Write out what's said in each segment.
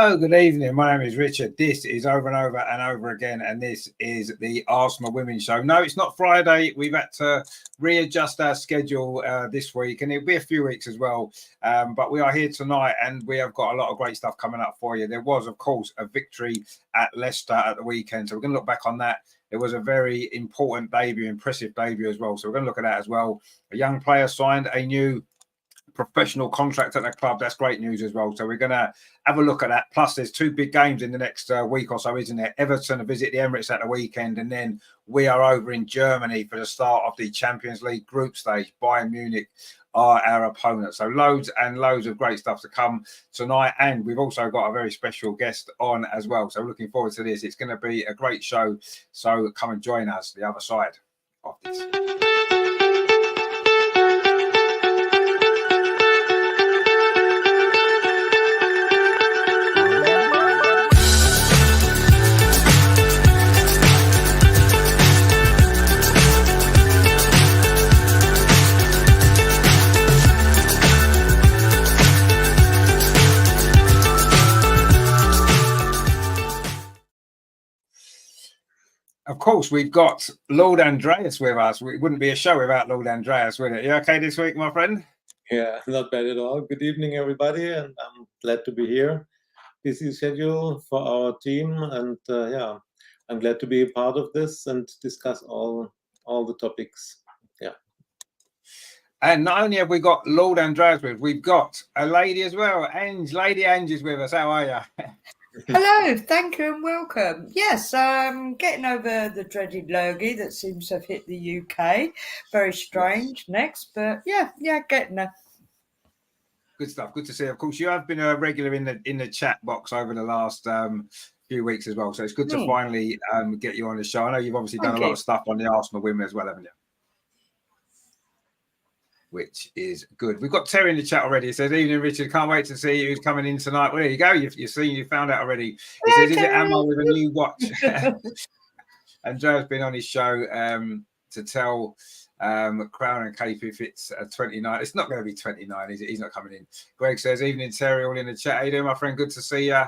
Hello, good evening. My name is Richard. This is Over and Over and Over Again, and this is the Arsenal Women's Show. No, it's not Friday. We've had to readjust our schedule this week, and it'll be a few weeks as well. But we are here tonight, and we have got a lot of great stuff coming up for you. There was, of course, a victory at Leicester at the weekend, so we're going to look back on that. It was a very important debut, impressive debut as well. So we're going to look at that as well. A young player signed a new professional contract at the club. That's great news as well. So we're going to have a look at that. Plus, there's two big games in the next week or so, isn't there? Everton visit the Emirates at the weekend, and then we are over in Germany for the start of the Champions League group stage. Bayern Munich are our opponent. So loads and loads of great stuff to come tonight. And we've also got a very special guest on as well. So looking forward to this. It's going to be a great show. So come and join us the other side of this. Of course, we've got Lord Andreas with us. It wouldn't be a show without Lord Andreas, would it? You okay this week, my friend? Yeah, not bad at all. Good evening, everybody, and I'm glad to be here. Busy schedule for our team, and I'm glad to be a part of this and discuss all the topics. Yeah. And not only have we got Lord Andreas with us, we've got a lady as well. Lady Ange is with us. How are you? Hello, thank you and welcome. Yes, getting over the dreaded lurgy that seems to have hit the UK. Very strange next, but yeah, getting there. Good stuff. Good to see. Of course, you have been a regular in the chat box over the last few weeks as well. So it's good to finally get you on the show. I know you've obviously done a lot of stuff on the Arsenal women as well, haven't you? Which is good. We've got Terry in the chat already. He says, "Evening, Richard. Can't wait to see who's coming in tonight." Well, there you go. You found out already. He says, "Is it Ammo with a new watch?" And Joe's been on his show to tell Crown and Cape if it's 29. It's not going to be 29, is it? He's not coming in. Greg says, "Evening, Terry, all in the chat. How you doing, my friend? Good to see you."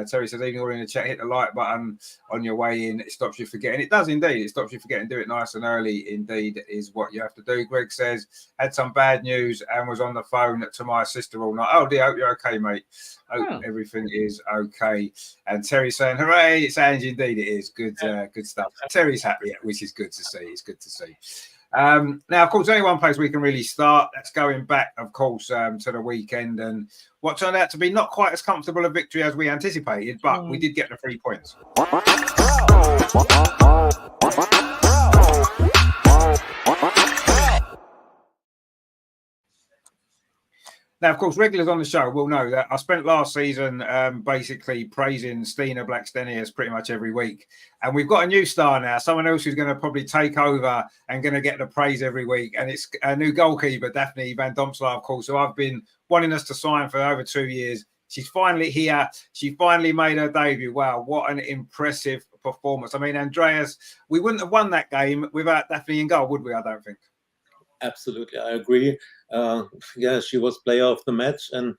Terry says, "Evening, all in the chat. Hit the like button on your way in. It stops you forgetting." It does indeed. It stops you forgetting. Do it nice and early indeed is what you have to do. Greg says, "Had some bad news and was on the phone to my sister all night." Oh dear, hope you're okay, mate. Hope everything is okay. And Terry saying, "Hooray, it's Angie." Indeed it is. Good stuff. Terry's happy, which is good to see. It's good to see. Now, of course, only one place we can really start. That's going back, of course, to the weekend and what turned out to be not quite as comfortable a victory as we anticipated, but we did get the 3 points. Now, of course, regulars on the show will know that I spent last season basically praising Stina Blackstenius pretty much every week. And we've got a new star now, someone else who's going to probably take over and going to get the praise every week. And it's a new goalkeeper, Daphne van Domselaar, of course, who I've been wanting us to sign for over 2 years. She's finally here. She finally made her debut. Wow, what an impressive performance. I mean, Andreas, we wouldn't have won that game without Daphne in goal, would we? I don't think. Absolutely, I agree. She was player of the match, and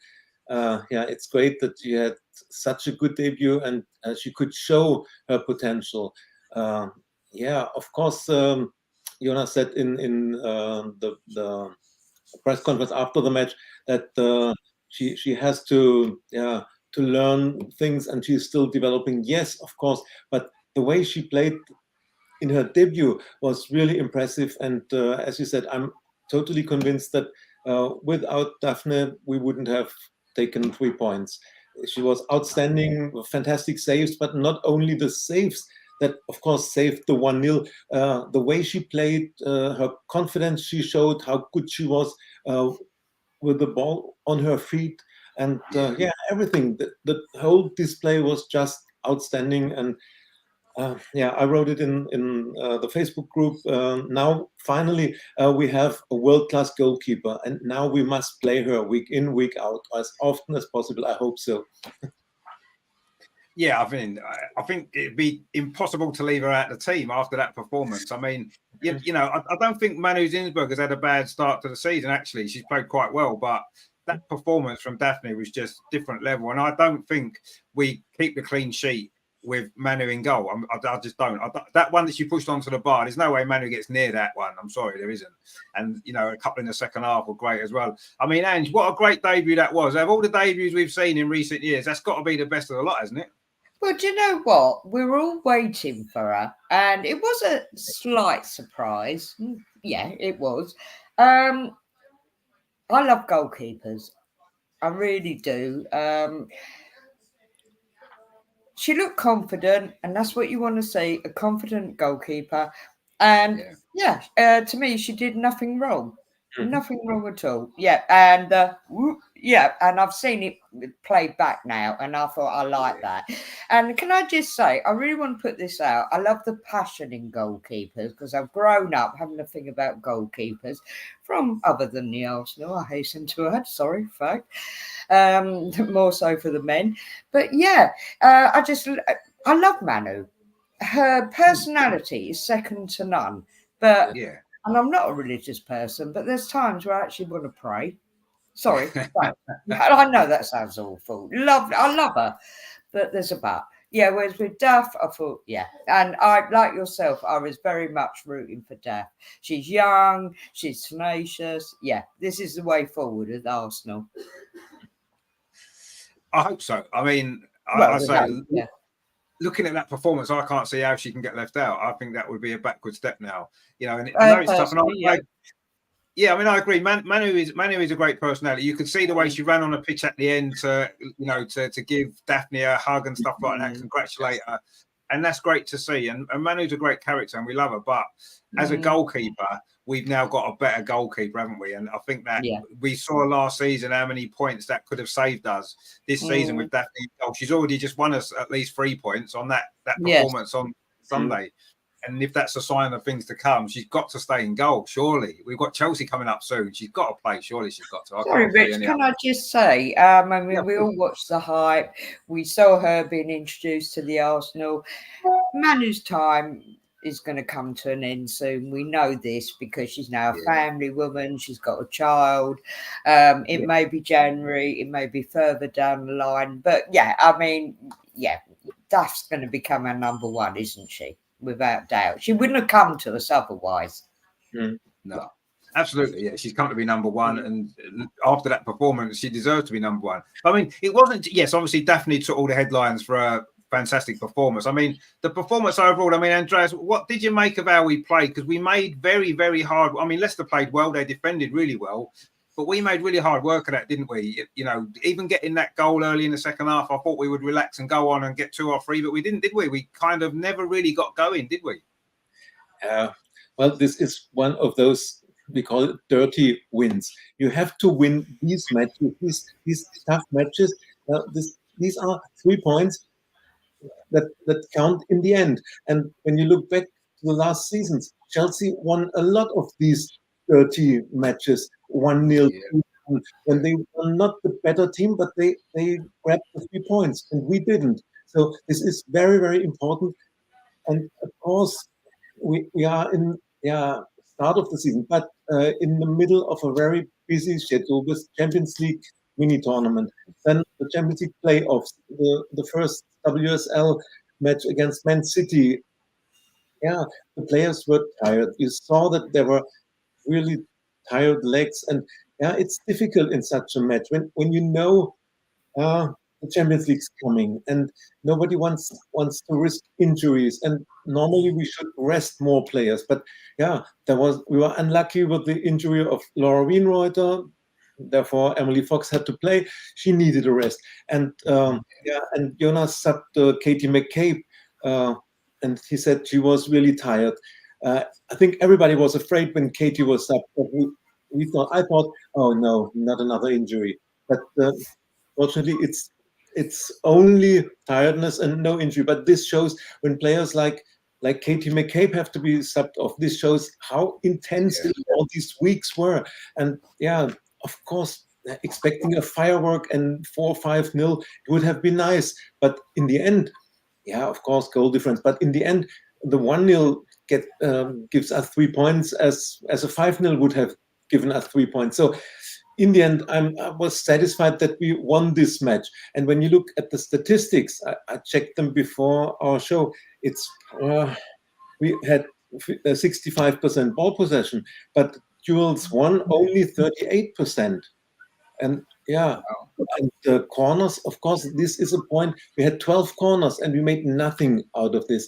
it's great that she had such a good debut and she could show her potential. Of course, Jonas said in the press conference after the match that she has to learn things, and she's still developing. Yes, of course, but the way she played in her debut was really impressive, and as you said, I'm totally convinced that without Daphne we wouldn't have taken 3 points. She was outstanding, fantastic saves, but not only the saves that of course saved the 1-0, the way she played, her confidence she showed, how good she was with the ball on her feet, and everything. The whole display was just outstanding. And I wrote it in the Facebook group. Now, finally, we have a world-class goalkeeper, and now we must play her week in, week out, as often as possible. I hope so. Yeah, I think it'd be impossible to leave her out of the team after that performance. I mean, I don't think Manu Zinsberg has had a bad start to the season. Actually, she's played quite well, but that performance from Daphne was just different level. And I don't think we keep the clean sheet with Manu in goal. I just don't. That one that she pushed onto the bar, there's no way Manu gets near that one. I'm sorry, there isn't. And, you know, a couple in the second half were great as well. I mean, Ange, what a great debut that was. Of all the debuts we've seen in recent years, that's got to be the best of the lot, hasn't it? Well, do you know what? We were all waiting for her, and it was a slight surprise. Yeah, it was. I love goalkeepers. I really do. She looked confident, and that's what you want to see, a confident goalkeeper. And to me, she did nothing wrong. Nothing wrong at all. Yeah, and and I've seen it played back now, and I thought I like that. And can I just say, I really want to put this out. I love the passion in goalkeepers because I've grown up having to think about goalkeepers from other than the Arsenal. I hasten to add, sorry, fact, more so for the men. But yeah, I love Manu. Her personality is second to none. But and I'm not a religious person, but there's times where I actually want to pray. Sorry, I know that sounds awful. I love her, but there's a but. Yeah, whereas with Daph, I thought, and I, like yourself, I was very much rooting for Daph. She's young, she's tenacious. Yeah, this is the way forward at Arsenal. I hope so. I mean, looking at that performance, I can't see how she can get left out. I think that would be a backward step now. You know, and I know it's tough. And I agree. Manu is a great personality. You could see the way she ran on the pitch at the end to give Daphne a hug and stuff like that, congratulate her. And that's great to see. And Manu's a great character and we love her. But as a goalkeeper, we've now got a better goalkeeper, haven't we? And I think that we saw last season how many points that could have saved us this season with Daphne. She's already just won us at least 3 points on that performance on Sunday. And if that's a sign of things to come, she's got to stay in goal, surely. We've got Chelsea coming up soon. She's got to play, surely she's got to. Sorry, Rich, can I just say, we all watched the hype. We saw her being introduced to the Arsenal. Manu's time is going to come to an end soon. We know this because she's now a family woman. She's got a child. It may be January. It may be further down the line. But, Daph's going to become our number one, isn't she? Without doubt. She wouldn't have come to us otherwise. No, absolutely. Yeah, she's come to be number one. And after that performance, she deserves to be number one. I mean, it wasn't, obviously Daphne took all the headlines for a fantastic performance. I mean, the performance overall, Andreas, what did you make of how we played? Because we made very, very hard. I mean, Leicester played well. They defended really well. But we made really hard work of that, didn't we? You know, even getting that goal early in the second half, I thought we would relax and go on and get 2 or 3, but we didn't, did we? We kind of never really got going, did we? Well, this is one of those, we call it dirty wins. You have to win these matches, these tough matches. These are 3 points that count in the end. And when you look back to the last seasons, Chelsea won a lot of these dirty matches, 1-0, when they were not the better team, but they grabbed the 3 points, and we didn't. So this is very, very important. And of course, we are in start of the season, but in the middle of a very busy schedule with Champions League mini tournament, then the Champions League playoffs, the first WSL match against Man City. The players were tired. You saw that there were really tired legs, and it's difficult in such a match when you know the Champions League's coming and nobody wants to risk injuries, and normally we should rest more players, but we were unlucky with the injury of Laura Wienreuter. Therefore Emily Fox had to play. She needed a rest, and Jonas subbed Katie McCabe, and he said she was really tired. I think everybody was afraid when Katie was up. But I thought, oh no, not another injury. But fortunately, it's only tiredness and no injury. But this shows when players like Katie McCabe have to be subbed off. This shows how intense all these weeks were. And of course, expecting a firework and 4-5-0 would have been nice. But in the end, of course, goal difference. But in the end, the 1-0 gives us 3 points as a 5-0 would have given us 3 points. So in the end, I was satisfied that we won this match. And when you look at the statistics, I checked them before our show. It's we had 65% ball possession, but duels won only 38%. And yeah, and the corners, of course, this is a point. We had 12 corners and we made nothing out of this.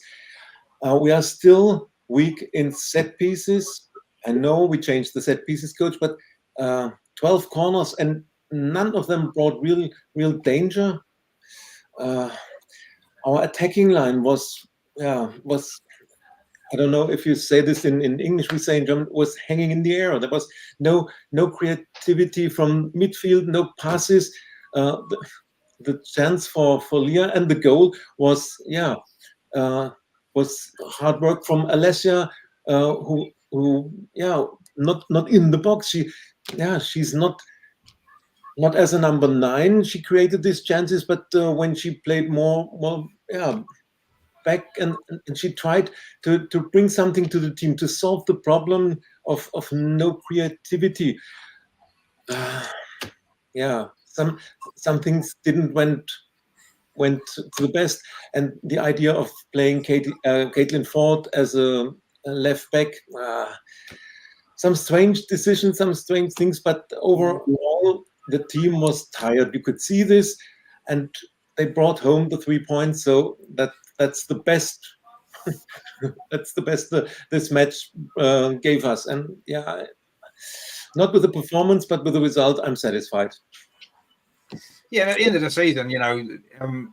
We are still weak in set pieces. I know we changed the set pieces coach, but 12 corners and none of them brought real danger. Our attacking line was I don't know if you say this in English, we say in German, was hanging in the air. There was no creativity from midfield, no passes. The chance for Leah and the goal was hard work from Alessia, who not in the box. She's not as a number 9. She created these chances, but when she played more back and she tried to bring something to the team to solve the problem of no creativity. Some things didn't went to the best, and the idea of playing Caitlin Ford as a left back, some strange decisions, some strange things, but overall the team was tired. You could see this, and they brought home the 3 points. So that's the best. That's the best this match gave us, and not with the performance, but with the result, I'm satisfied. Yeah, at the end of the season,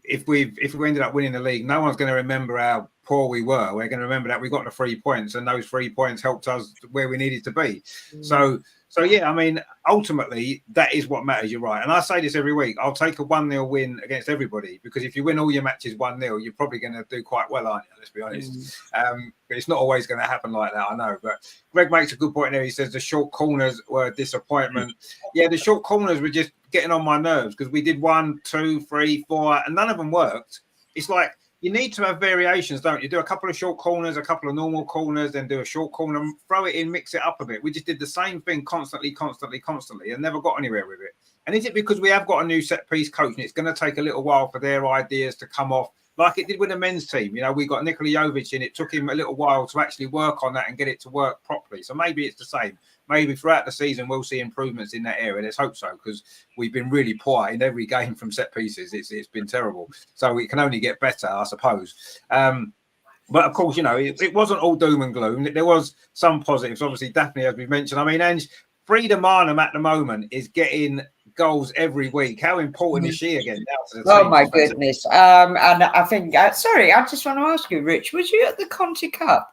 if we ended up winning the league, no one's going to remember how poor we were. We're going to remember that we got the 3 points, and those 3 points helped us where we needed to be. So yeah, I mean, ultimately, that is what matters. You're right. And I say this every week. I'll take a 1-0 win against everybody, because if you win all your matches 1-0, you're probably going to do quite well, aren't you? Let's be honest. But it's not always going to happen like that, I know. But Greg makes a good point there. He says the short corners were a disappointment. Yeah, the short corners were just getting on my nerves, because we did 1, 2, 3, 4, and none of them worked. It's like, you need to have variations, don't you? Do a couple of short corners, a couple of normal corners, then do a short corner, throw it in, mix it up a bit. We just did the same thing constantly, and never got anywhere with it. And is it because we have got a new set piece coach, and it's going to take a little while for their ideas to come off, like it did with the men's team? We got Nikola Jovic in. It took him a little while to actually work on that and get it to work properly. So maybe it's the same. Maybe throughout the season we'll see improvements in that area. Let's hope so, because we've been really poor in every game from set pieces. It's been terrible. So it can only get better, I suppose. But of course, it wasn't all doom and gloom. There was some positives. Obviously, Daphne, as we mentioned. I mean, and Frida Marnham at the moment is getting goals every week. How important is she again now to the team? Oh my goodness! And I think, sorry, I just want to ask you, Rich, was you at the Conti Cup?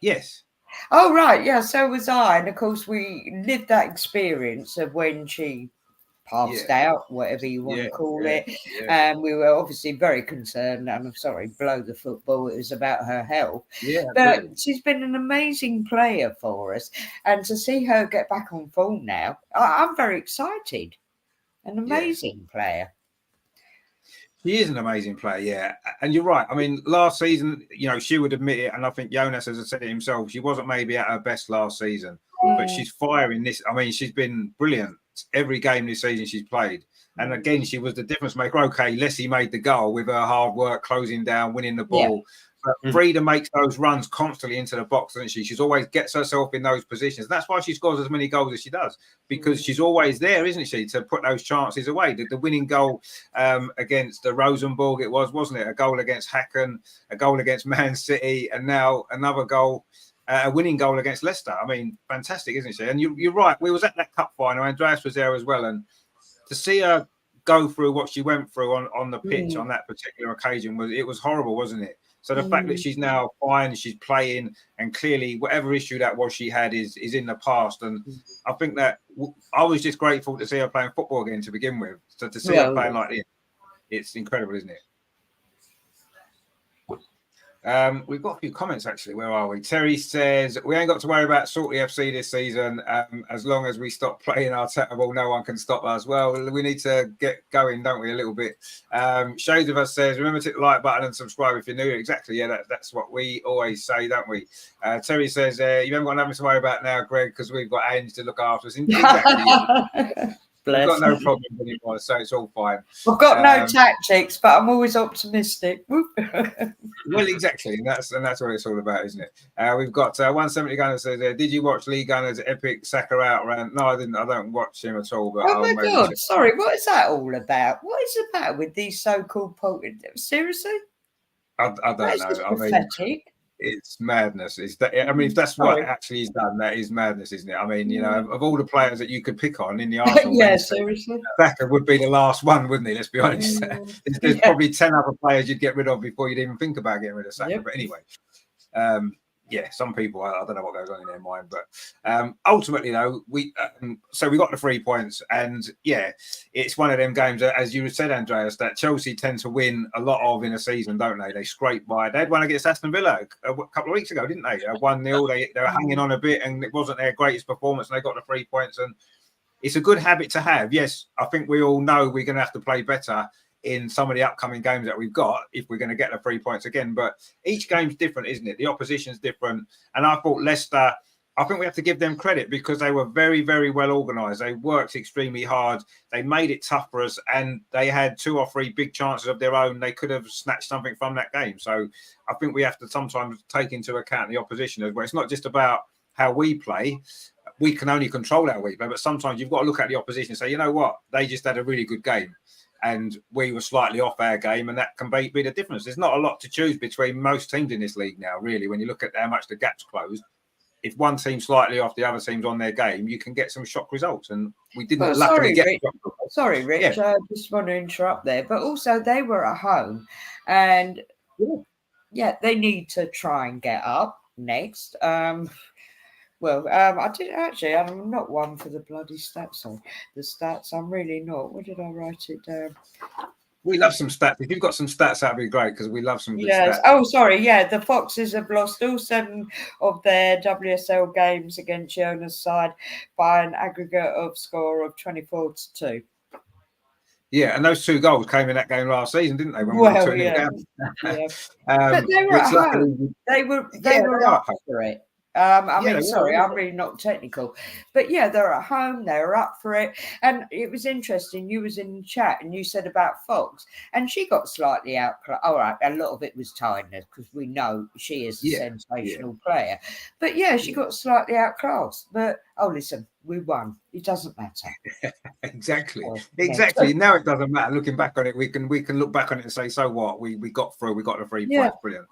Yes. Oh, right. Yeah, so was I. And of course, we lived that experience of when she passed out, whatever you want to call it. Yeah. And we were obviously very concerned. And I'm sorry, blow the football. It was about her health. Yeah, but she's been an amazing player for us. And to see her get back on form now, I'm very excited. An amazing player. She is an amazing player, yeah. And you're right. I mean, last season, she would admit it, and I think Jonas has said it himself, she wasn't maybe at her best last season, but she's firing this. I mean, she's been brilliant every game this season she's played. And again, she was the difference maker. Okay, Leslie made the goal with her hard work, closing down, winning the ball. Yeah. But Frida makes those runs constantly into the box, doesn't she? She's always gets herself in those positions. That's why she scores as many goals as she does, because she's always there, isn't she, to put those chances away. The winning goal against the Rosenborg, wasn't it? A goal against Hacken, a goal against Man City, and now another goal, a winning goal against Leicester. I mean, fantastic, isn't she? And you're right. We was at that cup final. Andreas was there as well, and to see her go through what she went through on the pitch on that particular occasion was horrible, wasn't it? So the fact that she's now fine, she's playing, and clearly whatever issue that was she had is in the past. And I think that I was just grateful to see her playing football again to begin with. So to see her playing like this, it's incredible, isn't it? We've got a few comments actually. Where are we? Terry says we ain't got to worry about Salty FC this season. As long as we stop playing our terrible, no one can stop us. Well, we need to get going, don't we? A little bit. Shades of Us says remember to hit the like button and subscribe if you're new. Exactly. Yeah, that's what we always say, don't we? Terry says you haven't got nothing to worry about now, Greg, because we've got Ange to look after us. Exactly. We've got no problem anymore, so it's all fine. I've got no tactics, but I'm always optimistic. Well, exactly, and that's what it's all about, isn't it? We've got 170 Gunner says, "Did you watch Lee Gunner's epic Saka out rant?" No, I didn't. I don't watch him at all. But oh my God, sorry, what is that all about? What is it about with these so-called seriously? I don't know. I mean, it's madness. I mean, if that's what actually he's done, that is madness, isn't it? I mean, you know, of all the players that you could pick on in the Arsenal, seriously, Saka would be the last one, wouldn't he? Let's be honest. There's probably 10 other players you'd get rid of before you'd even think about getting rid of Saka. But anyway, some people, I don't know what goes on in their mind, but ultimately, though, we got the 3 points, and it's one of them games that, as you said, Andreas, that Chelsea tend to win a lot of in a season, don't they? They scrape by. They had one against Aston Villa a couple of weeks ago, didn't they? 1-0. They were hanging on a bit, and it wasn't their greatest performance, and they got the 3 points, and it's a good habit to have. Yes, I think we all know we're going to have to play better in some of the upcoming games that we've got if we're going to get the 3 points again. But each game's different, isn't it? The opposition's different. And I thought Leicester, I think we have to give them credit because they were very, very well organised. They worked extremely hard. They made it tough for us, and they had 2 or 3 big chances of their own. They could have snatched something from that game. So I think we have to sometimes take into account the opposition as well. It's not just about how we play. We can only control how we play, but sometimes you've got to look at the opposition and say, you know what, they just had a really good game. And we were slightly off our game, and that can be the difference. There's not a lot to choose between most teams in this league now, really, when you look at how much the gap's closed. If one team's slightly off, the other team's on their game, you can get some shock results. And we didn't luckily get Rich. Sorry, Rich, I just want to interrupt there. But also, they were at home, and they need to try and get up next. I did actually. I'm not one for the bloody stats. The stats. I'm really not. Where did I write it down? We love some stats. If you've got some stats, that'd be great because we love some good stats. Oh, sorry. Yeah, the Foxes have lost all 7 of their WSL games against Jonas' side by an aggregate of score of 24-2. Yeah, and those 2 goals came in that game last season, didn't they? When we were 2-0 down. But they were at home. They were up for it. Sorry, I'm really not technical, but they're at home, they're up for it. And it was interesting, you was in the chat and you said about Fox, and she got slightly outclassed. All right, a lot of it was tiredness because we know she is a sensational player, but she got slightly outclassed. But listen, we won, it doesn't matter. Exactly. Now it doesn't matter. Looking back on it, we can look back on it and say, so what, we got through, we got the 3 points. Brilliant.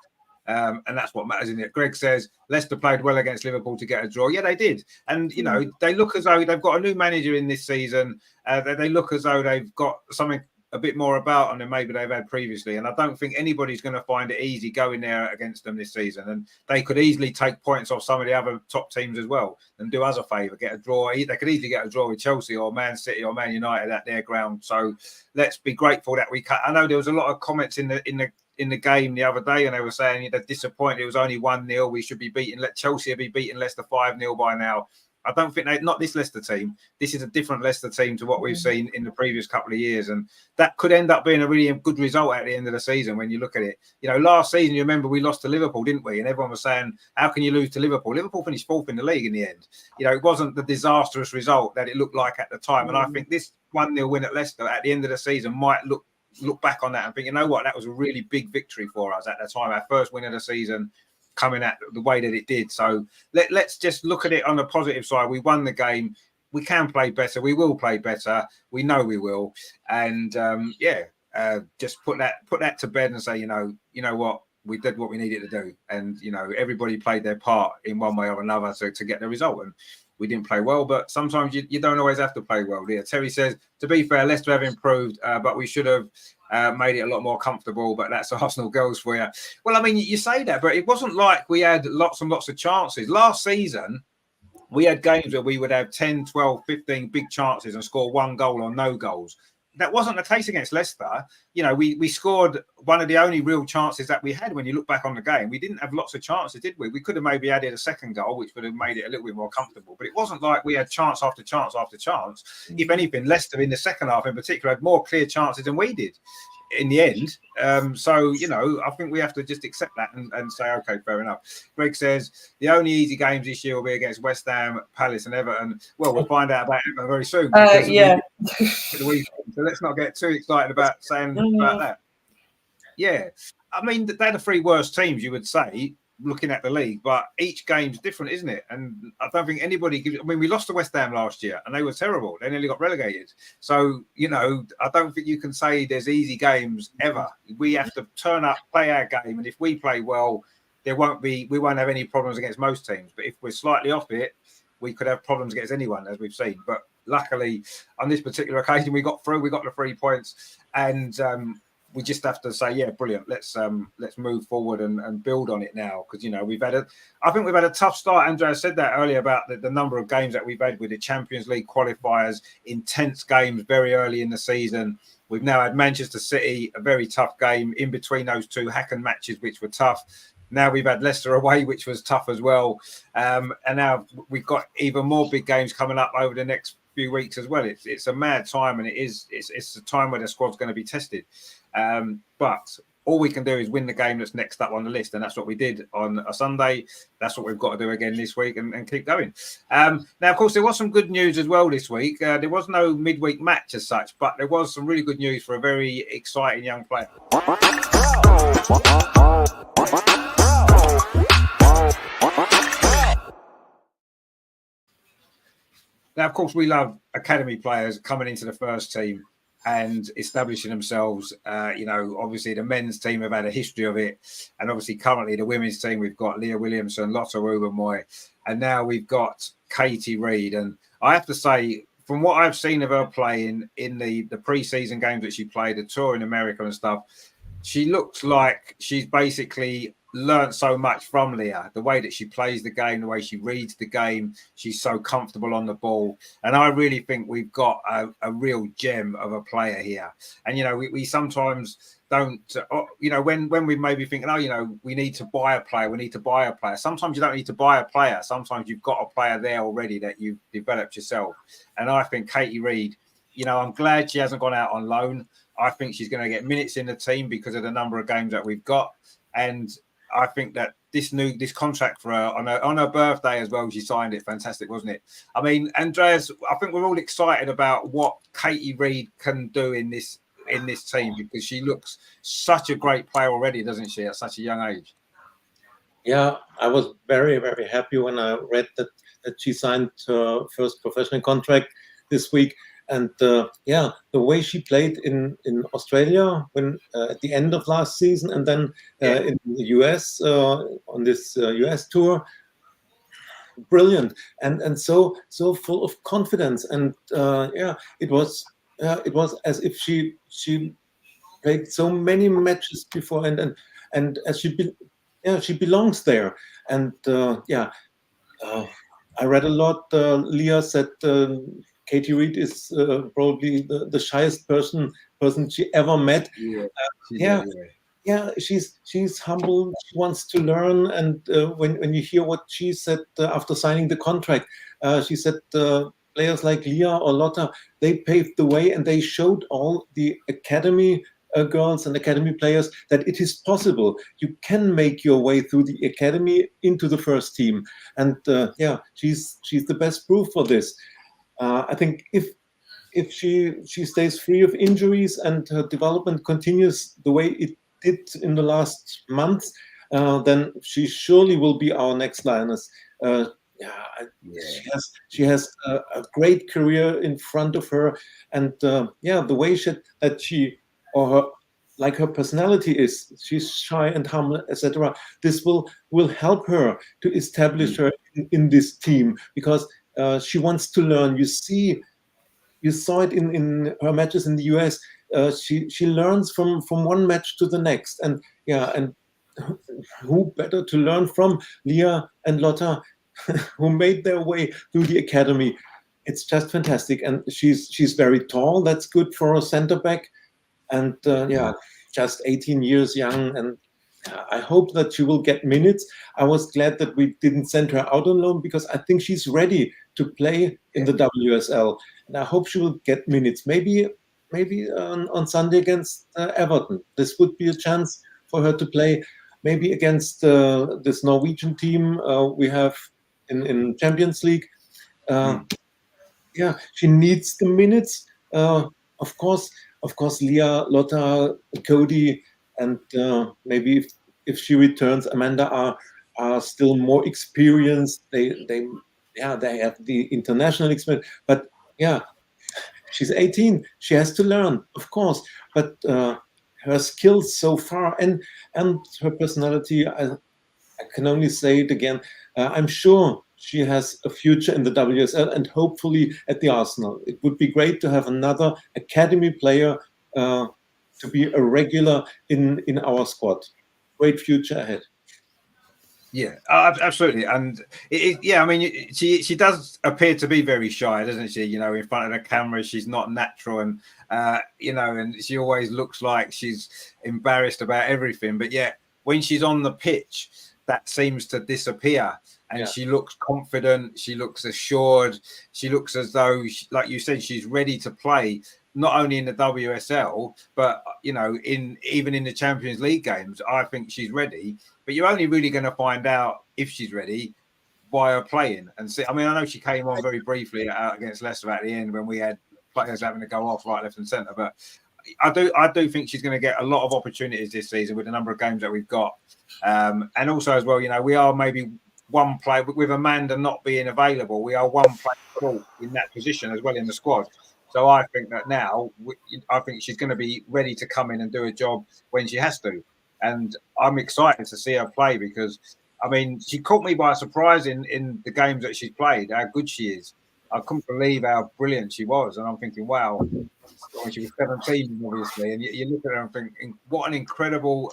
And that's what matters, isn't it? Greg says Leicester played well against Liverpool to get a draw. Yeah, they did. And, you know, they look as though they've got a new manager in this season. They look as though they've got something a bit more about them than maybe they've had previously. And I don't think anybody's going to find it easy going there against them this season. And they could easily take points off some of the other top teams as well and do us a favour, get a draw. They could easily get a draw with Chelsea or Man City or Man United at their ground. So let's be grateful that we cut. I know there was a lot of comments in the game the other day, and they were saying they're disappointed it was only 1-0. We should be beating. Let Chelsea be beating Leicester 5-0 by now. I don't think not this Leicester team. This is a different Leicester team to what we've seen in the previous couple of years, and that could end up being a really good result at the end of the season when you look at it. You know, last season you remember we lost to Liverpool, didn't we? And everyone was saying, "How can you lose to Liverpool?" Liverpool finished 4th in the league in the end. You know, it wasn't the disastrous result that it looked like at the time. And I think this 1-0 win at Leicester at the end of the season might look back on that and think, you know what, that was a really big victory for us at the time, our first win of the season coming at the way that it did. So let's just look at it on the positive side. We won the game. We can play better. We will play better. We know we will. And just put that to bed and say, you know what, we did what we needed to do. And, you know, everybody played their part in one way or another to get the result. And we didn't play well, but sometimes you don't always have to play well. Yeah, Terry says, to be fair, Leicester have improved, but we should have made it a lot more comfortable. But that's Arsenal goals for you. Well, I mean, you say that, but it wasn't like we had lots and lots of chances. Last season, we had games where we would have 10, 12, 15 big chances and score 1 goal or no goals. that wasn't the case against Leicester. You know, we scored one of the only real chances that we had when you look back on the game. We didn't have lots of chances, did we? We could have maybe added a second goal, which would have made it a little bit more comfortable. But it wasn't like we had chance after chance after chance. If anything, Leicester in the second half in particular had more clear chances than we did in the end. So, you know, I think we have to just accept that and say, okay, fair enough. Greg says the only easy games this year will be against West Ham, Palace and Everton. Well, we'll find out about Everton very soon. Yeah. So let's not get too excited about saying about that. Yeah. I mean, they're the three worst teams, you would say, looking at the league, but each game's different, isn't it? And I don't think anybody gives. I mean, we lost to West Ham last year and they were terrible. They nearly got relegated. So, you know, I don't think you can say there's easy games ever. We have to turn up, play our game, and if we play well, we won't have any problems against most teams. But if we're slightly off it, we could have problems against anyone, as we've seen. But luckily, on this particular occasion, we got through. We got the 3 points, and we just have to say, yeah, brilliant. Let's move forward and build on it now, because you know I think we've had a tough start. Andrea said that earlier about the number of games that we've had with the Champions League qualifiers, intense games very early in the season. We've now had Manchester City, a very tough game in between those two Hacken matches, which were tough. Now we've had Leicester away, which was tough as well, and now we've got even more big games coming up over the next few weeks as well. It's a mad time, and it's a time where the squad's going to be tested. But all we can do is win the game that's next up on the list, and that's what we did on a Sunday. That's what we've got to do again this week, and keep going. Now, of course, there was some good news as well this week. There was no midweek match as such, but there was some really good news for a very exciting young player. Now, of course, we love academy players coming into the first team and establishing themselves. You know, obviously the men's team have had a history of it. And obviously currently the women's team, we've got Leah Williamson, Lotte Rubenmoy, and now we've got Katie Reid. And I have to say, from what I've seen of her playing in the pre-season games that she played, the tour in America and stuff, she looks like she's basically learned so much from Leah, the way that she plays the game, the way she reads the game. She's so comfortable on the ball. And I really think we've got a real gem of a player here. And, you know, we sometimes don't, you know, when we maybe thinking, oh, you know, we need to buy a player. Sometimes you don't need to buy a player. Sometimes you've got a player there already that you've developed yourself. And I think Katie Reid, you know, I'm glad she hasn't gone out on loan. I think she's going to get minutes in the team because of the number of games that we've got. And I think that this contract for her on her birthday as well, she signed it. Fantastic, wasn't it? I mean, Andreas, I think we're all excited about what Katie Reid can do in this team, because she looks such a great player already, doesn't she, at such a young age? Yeah, I was very, very happy when I read that she signed her first professional contract this week. And the way she played in Australia when at the end of last season, and then in the US on this US tour, brilliant and so full of confidence. And it was as if she played so many matches before, and as she belongs there. And I read a lot. Leah said. Katie Reid is probably the shyest person she ever met. She's humble. She wants to learn. And when you hear what she said after signing the contract, she said players like Leah or Lotte, they paved the way, and they showed all the academy girls and academy players that it is possible. You can make your way through the academy into the first team. And she's the best proof for this. I think if she stays free of injuries and her development continues the way it did in the last month, then she surely will be our next Lioness. She has a great career in front of her, and the way her personality is, she's shy and humble, etc. This will help her to establish her in this team, because she wants to learn. You saw it in her matches in the US. She learns from one match to the next, and who better to learn from Leah and Lotte, who made their way through the academy. it's just fantastic. And she's very tall. That's good for a centre back. And just 18 years young. And I hope that she will get minutes. I was glad that we didn't send her out on loan because I think she's ready to play in the WSL. And I hope she will get minutes. Maybe on Sunday against Everton. This would be a chance for her to play. Maybe against this Norwegian team we have in Champions League. She needs the minutes. Of course, Leah, Lotta, Cody, and maybe if she returns, Amanda are still more experienced. They have the international experience. But she's 18. She has to learn, of course. But her skills so far and her personality, I can only say it again. I'm sure she has a future in the WSL and hopefully at the Arsenal. It would be great to have another academy player to be a regular in our squad. Great future ahead. Yeah, absolutely. And I mean, she does appear to be very shy, doesn't she? You know, in front of the camera, she's not natural, and and she always looks like she's embarrassed about everything. But yet, when she's on the pitch, that seems to disappear, and she looks confident. She looks assured. She looks as though, like you said, she's ready to play. Not only in the WSL, but even in the Champions League games, I think she's ready. But you're only really going to find out if she's ready by her playing. And see, I mean, I know she came on very briefly against Leicester at the end when we had players having to go off right, left, and centre. But I do think she's going to get a lot of opportunities this season with the number of games that we've got, and also as well, we are maybe one player with Amanda not being available. We are one player short in that position as well in the squad. So I think that now, I think she's going to be ready to come in and do a job when she has to. And I'm excited to see her play because, I mean, she caught me by surprise in the games that she's played, how good she is. I couldn't believe how brilliant she was. And I'm thinking, wow, when she was 17, obviously, and you look at her and think, what an incredible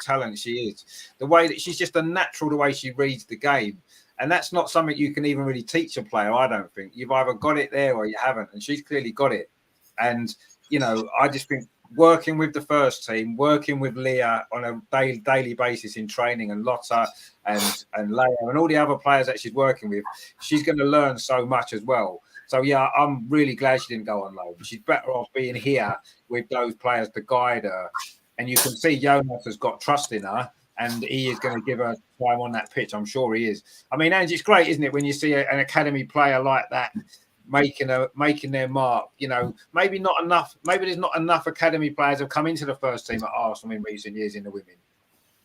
talent she is. The way that she's just a natural, the way she reads the game. And that's not something you can even really teach a player, I don't think. You've either got it there or you haven't. And she's clearly got it. And, I just think working with the first team, working with Leah on a daily basis in training, and Lotta and Leia and all the other players that she's working with, she's going to learn so much as well. So, I'm really glad she didn't go on loan. She's better off being here with those players to guide her. And you can see Jonas has got trust in her. And he is going to give her time on that pitch. I'm sure he is. I mean, Ange, it's great, isn't it, when you see an academy player like that making their mark? Maybe not enough. Maybe there's not enough academy players have come into the first team at Arsenal in recent years in the women.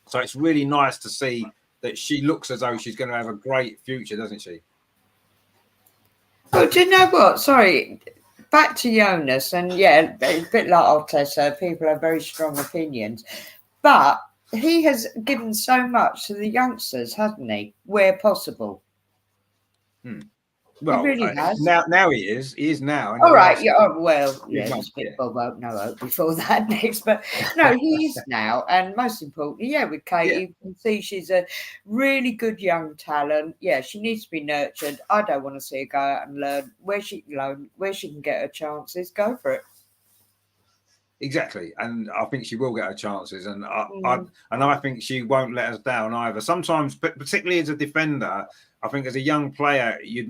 So it's really nice to see that she looks as though she's going to have a great future, doesn't she? Well, do you know what? Sorry, back to Jonas, and a bit like Arteta, people have very strong opinions, but he has given so much to the youngsters, hasn't he? Where possible. Well, he really has. Now he is. He is now. All right. People won't know it before that next. But no, he is now. And most importantly, with Katie, you can see she's a really good young talent. Yeah, she needs to be nurtured. I don't want to see her go out and learn where she can get her chances. Go for it. Exactly, and I think she will get her chances, and I think she won't let us down either. Sometimes, but particularly as a defender, I think as a young player, you'd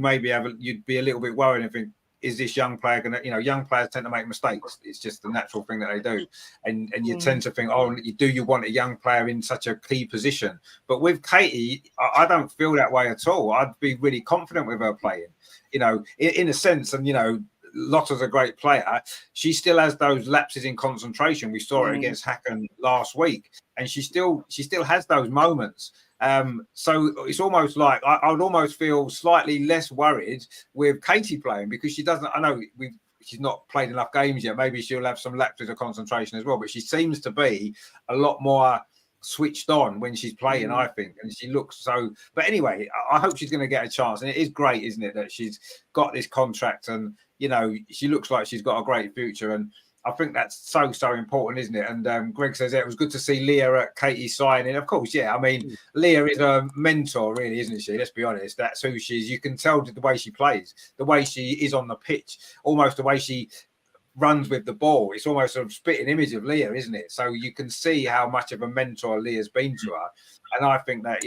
be a little bit worried and think, is this young player going to? Young players tend to make mistakes. It's just the natural thing that they do, and you tend to think, do you want a young player in such a key position? But with Katie, I don't feel that way at all. I'd be really confident with her playing, in a sense, and Lotta's a great player. She still has those lapses in concentration. We saw it against Hacken last week, and she still has those moments. So it's almost like I would almost feel slightly less worried with Katie playing because she doesn't. I know she's not played enough games yet. Maybe she'll have some lapses of concentration as well, but she seems to be a lot more switched on when she's playing, I think, and she looks so. But anyway, I hope she's going to get a chance, and it is great, isn't it, that she's got this contract, and she looks like she's got a great future. And I think that's so important, isn't it? And Greg says it was good to see Leah at Katie's signing. Of course, yeah. I mean, Leah is a mentor, really, isn't she? Let's be honest. That's who she is. You can tell the way she plays, the way she is on the pitch, almost the way she runs with the ball. It's almost a spitting image of Leah, isn't it? So you can see how much of a mentor Leah's been to her. And I think that,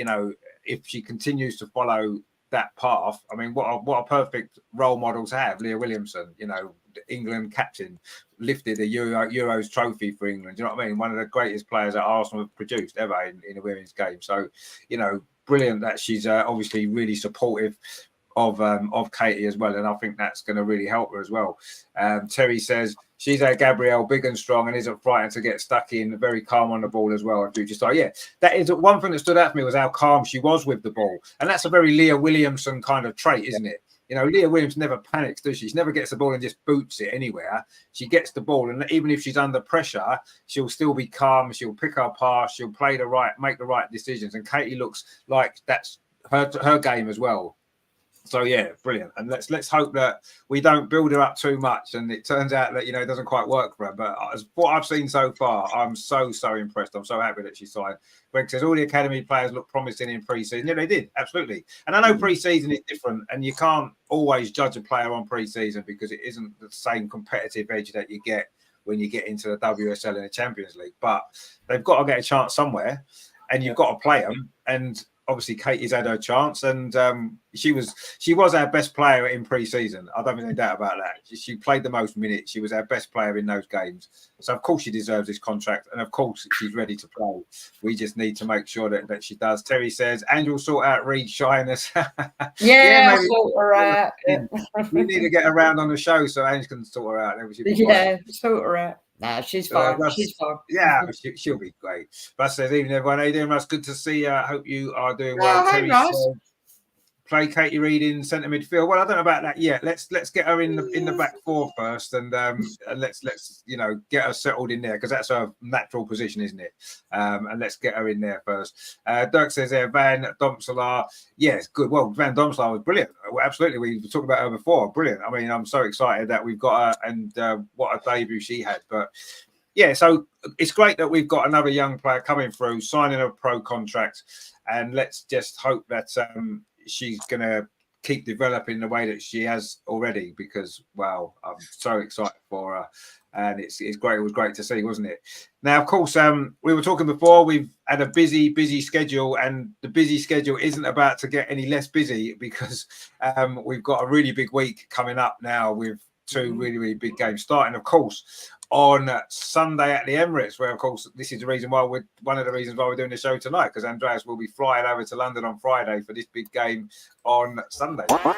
if she continues to follow that path, I mean, what a perfect role model to have. Leah Williamson, England captain, lifted a Euros trophy for England. Do you know what I mean? One of the greatest players that Arsenal have produced ever in a women's game. So, brilliant that she's obviously really supportive of Katie as well, and I think that's going to really help her as well. Terry says she's a Gabrielle, big and strong, and isn't frightened to get stuck in. Very calm on the ball as well. Yeah, that is one thing that stood out for me was how calm she was with the ball, and that's a very Leah Williamson kind of trait, isn't it? Leah Williams never panics, does she? She never gets the ball and just boots it anywhere. She gets the ball, and even if she's under pressure, she'll still be calm. She'll pick her pass. She'll make the right decisions. And Katie looks like that's her game as well. So yeah, brilliant. And let's hope that we don't build her up too much, and it turns out that it doesn't quite work for her. But as what I've seen so far, I'm so impressed. I'm so happy that she signed. Greg says all the academy players look promising in pre-season. Yeah, they did, absolutely. And I know pre-season is different, and you can't always judge a player on pre-season because it isn't the same competitive edge that you get when you get into the WSL and the Champions League. But they've got to get a chance somewhere, and you've got to play them. And obviously, Katie's had her chance, and she was our best player in pre-season. I don't think there's any doubt about that. She played the most minutes. She was our best player in those games. So, of course, she deserves this contract, and of course, she's ready to play. We just need to make sure that she does. Terry says, Andrew will sort out Reed's shyness. Yeah, maybe sort her out. We need to get her around on the show so Ange can sort her out. Sort her out. Nah, she's fine. She's fine. Yeah, she'll be great. Russ says, evening, everyone. How you doing, Russ? Good to see you. I hope you are doing well. Terry says, play Katie Reed in centre midfield. Well, I don't know about that yet. Let's get her in the back four first, and let's get her settled in there because that's her natural position, isn't it? And let's get her in there first. Dirk says there, Van Domselaar. Yes, good. Well, Van Domselaar was brilliant. Absolutely, we talked about her before. Brilliant. I mean, I'm so excited that we've got her, and what a debut she had. But yeah, so it's great that we've got another young player coming through, signing a pro contract, and let's just hope that she's going to keep developing the way that she has already because, wow, I'm so excited for her. And it's great. It was great to see, wasn't it? Now, of course, we were talking before, we've had a busy schedule, and the busy schedule isn't about to get any less busy because we've got a really big week coming up now with two really big games starting, of course, on Sunday at the Emirates, where, of course, this is the reason why one of the reasons why we're doing the show tonight, because Andreas will be flying over to London on Friday for this big game on Sunday. Now,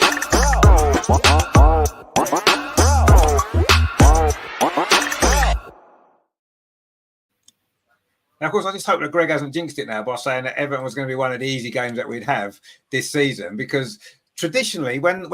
of course, I just hope that Greg hasn't jinxed it now by saying that Everton was going to be one of the easy games that we'd have this season, because traditionally, when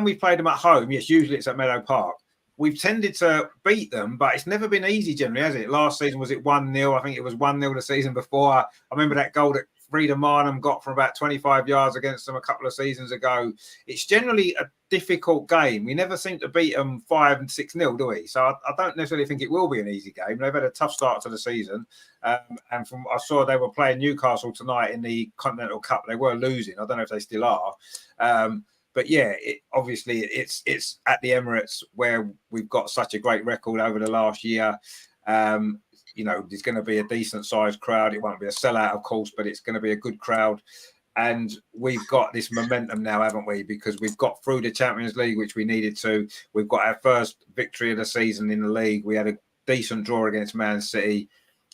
we played them at home, yes, usually it's at Meadow Park, we've tended to beat them, but it's never been easy generally, has it? Last season, was it 1-0? I think it was 1-0 the season before. I remember that goal that Frida Marnham got from about 25 yards against them a couple of seasons ago. It's generally a difficult game. We never seem to beat them 5 and 6-0, do we? So I don't necessarily think it will be an easy game. They've had a tough start to the season. And from I saw they were playing Newcastle tonight in the Continental Cup. They were losing. I don't know if they still are. But yeah, obviously it's at the Emirates where we've got such a great record over the last year. There's going to be a decent sized crowd. It won't be a sellout, of course, but it's going to be a good crowd. And we've got this momentum now, haven't we? Because we've got through the Champions League, which we needed to. We've got our first victory of the season in the league. We had a decent draw against Man City.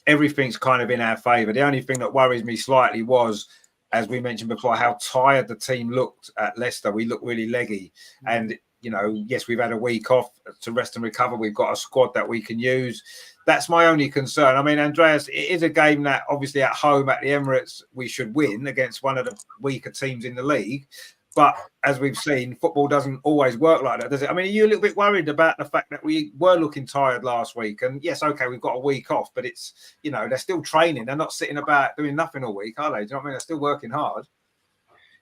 Everything's kind of in our favour. The only thing that worries me slightly was, as we mentioned before, how tired the team looked at Leicester. We looked really leggy. And, yes, we've had a week off to rest and recover. We've got a squad that we can use. That's my only concern. I mean, Andreas, it is a game that obviously at home at the Emirates, we should win against one of the weaker teams in the league. But as we've seen, football doesn't always work like that, does it? I mean, are you a little bit worried about the fact that we were looking tired last week? And yes, okay, we've got a week off, but it's, they're still training. They're not sitting about doing nothing all week, are they? Do you know what I mean? They're still working hard.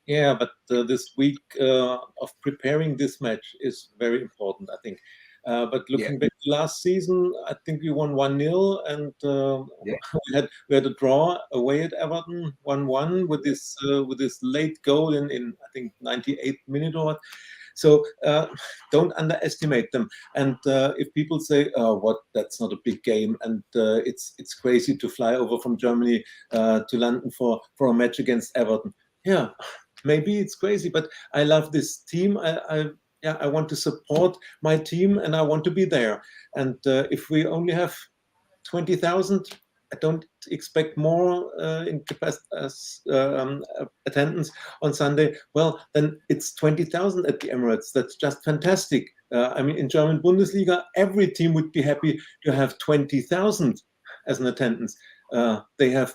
Yeah, but this week of preparing this match is very important, I think. But looking back to last season, I think we won 1-0, and we had a draw away at Everton, 1-1 with this late goal in I think 98th minute or what. So don't underestimate them. And if people say, "Oh, what? That's not a big game," and it's crazy to fly over from Germany to London for a match against Everton. Yeah, maybe it's crazy, but I love this team. I want to support my team, and I want to be there. And if we only have 20,000, I don't expect more in attendance on Sunday. Well, then it's 20,000 at the Emirates. That's just fantastic. I mean, in German Bundesliga, every team would be happy to have 20,000 as an attendance. They have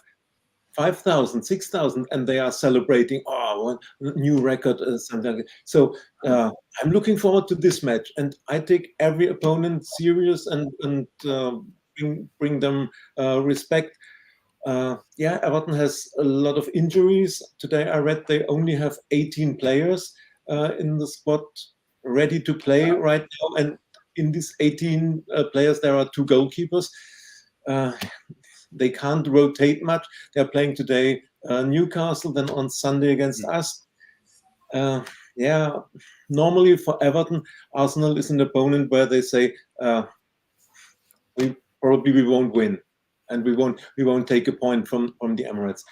5,000, 6,000, and they are celebrating, one new record, something like that. So I'm looking forward to this match, and I take every opponent serious and bring them respect. Everton has a lot of injuries. Today I read they only have 18 players in the squad ready to play right now, and in these 18 players there are 2 goalkeepers. They can't rotate much. They're playing today Newcastle, then on Sunday against us. Normally for Everton, Arsenal is an opponent where they say we won't win, and we won't take a point from the Emirates.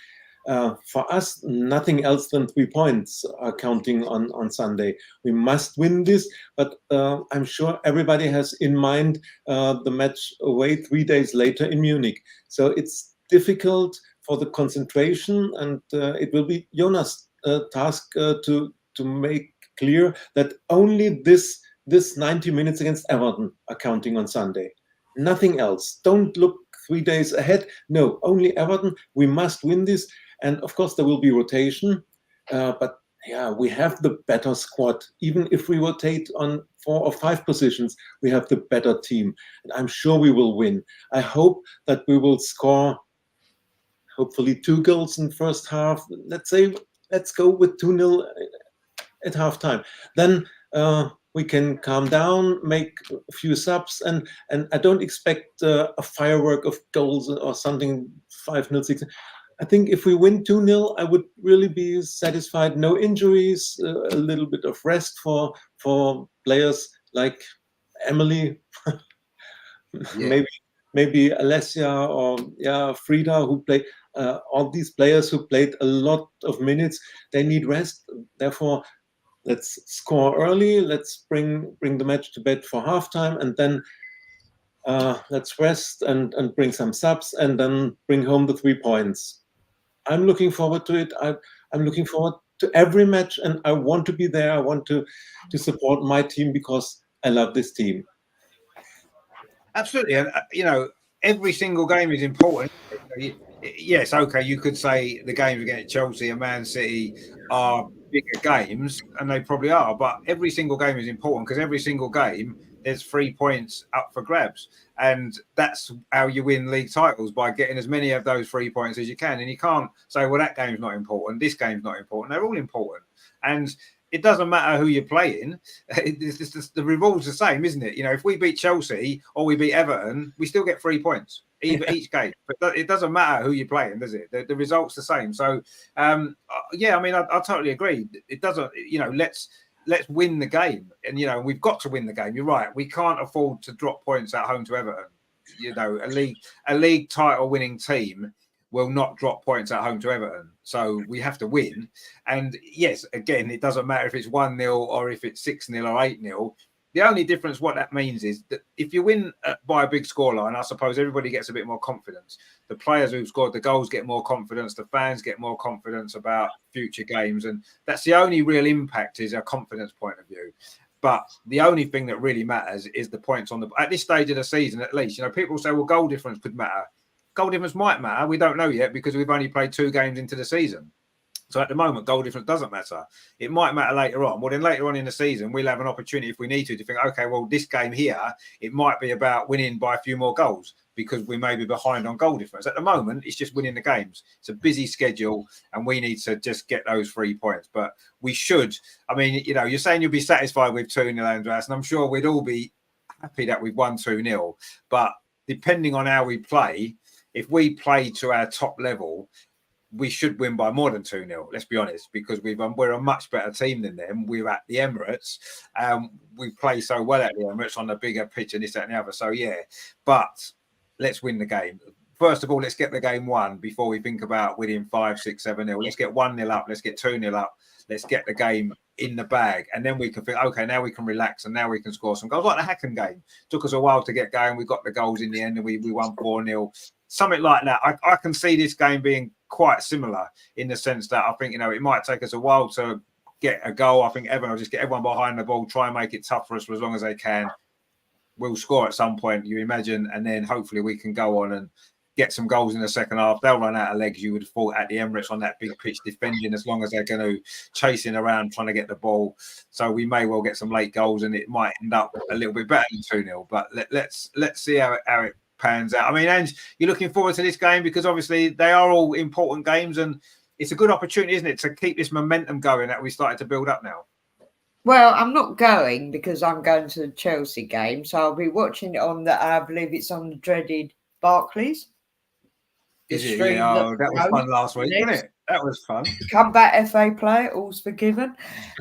For us, nothing else than 3 points are counting on Sunday. We must win this, but I'm sure everybody has in mind the match away 3 days later in Munich. So it's difficult for the concentration, and it will be Jonas' task to make clear that only this 90 minutes against Everton are counting on Sunday. Nothing else. Don't look 3 days ahead. No, only Everton. We must win this. And of course, there will be rotation. But we have the better squad. Even if we rotate on 4 or 5 positions, we have the better team. And I'm sure we will win. I hope that we will score, hopefully, 2 goals in the first half. Let's go with 2-0 at halftime. Then we can calm down, make a few subs, and I don't expect a firework of goals or something, 5-0, 6. I think if we win 2-0, I would really be satisfied. No injuries, a little bit of rest for players like Emily, maybe Alessia or Frida, who play. All these players who played a lot of minutes, they need rest. Therefore, let's score early. Let's bring the match to bed for halftime, and then let's rest and bring some subs, and then bring home the 3 points. I'm looking forward to it. I'm looking forward to every match, and I want to be there. I want to support my team because I love this team. Absolutely, and every single game is important. Yes, okay, you could say the games against Chelsea and Man City are bigger games, and they probably are, but every single game is important because every single game there's 3 points up for grabs, and that's how you win league titles, by getting as many of those 3 points as you can. And you can't say, well, that game's not important, this game's not important. They're all important, and it doesn't matter who you're playing. The reward's the same, isn't it? If we beat Chelsea or we beat Everton, we still get 3 points each game. But it doesn't matter who you're playing, does it? The result's the same. So, I totally agree. It doesn't, let's win the game. And, we've got to win the game. You're right. We can't afford to drop points at home to Everton. A league title winning team will not drop points at home to Everton. So we have to win. And yes, again, it doesn't matter if it's 1-0 or if it's 6-0 or 8-0. The only difference, what that means is that if you win by a big scoreline, I suppose everybody gets a bit more confidence. The players who've scored the goals get more confidence. The fans get more confidence about future games. And that's the only real impact, is a confidence point of view. But the only thing that really matters is the points at this stage of the season, at least. People say, well, goal difference could matter. Goal difference might matter. We don't know yet because we've only played 2 games into the season. So at the moment, goal difference doesn't matter. It might matter later on. Well, then later on in the season, we'll have an opportunity, if we need to think, okay, well, this game here, it might be about winning by a few more goals because we may be behind on goal difference. At the moment, it's just winning the games. It's a busy schedule, and we need to just get those 3 points. But we should. I mean, you're saying you'll be satisfied with 2-0, Andreas, and I'm sure we'd all be happy that we've won 2-0. But depending on how we play, if we play to our top level, we should win by more than 2-0, let's be honest, because we're a much better team than them. We're at the Emirates. We play so well at the Emirates on the bigger pitch and this, that, and the other. So, yeah, but let's win the game. First of all, let's get the game won before we think about winning 5, 6, 7-0. Let's get 1-0 up. Let's get 2-0 up. Let's get the game in the bag. And then we can think, okay, now we can relax and now we can score some goals. Like the Hacken game. Took us a while to get going. We got the goals in the end and we won 4-0. Something like that. I can see this game being quite similar in the sense that I think, it might take us a while to get a goal. I think Everton will just get everyone behind the ball, try and make it tough for us for as long as they can. We'll score at some point, you imagine, and then hopefully we can go on and get some goals in the second half. They'll run out of legs, you would have thought, at the Emirates on that big pitch defending, as long as they're going to chasing around trying to get the ball. So we may well get some late goals and it might end up a little bit better than 2-0. But let's see how it pans out. I mean, Ange, you're looking forward to this game because obviously they are all important games and it's a good opportunity, isn't it, to keep this momentum going that we started to build up now? Well, I'm not going because I'm going to the Chelsea game. So I'll be watching it on I believe it's on the dreaded Barclays. Is it? Yeah, that was fun last week, wasn't it? That was fun. Come back, FA play, all's forgiven.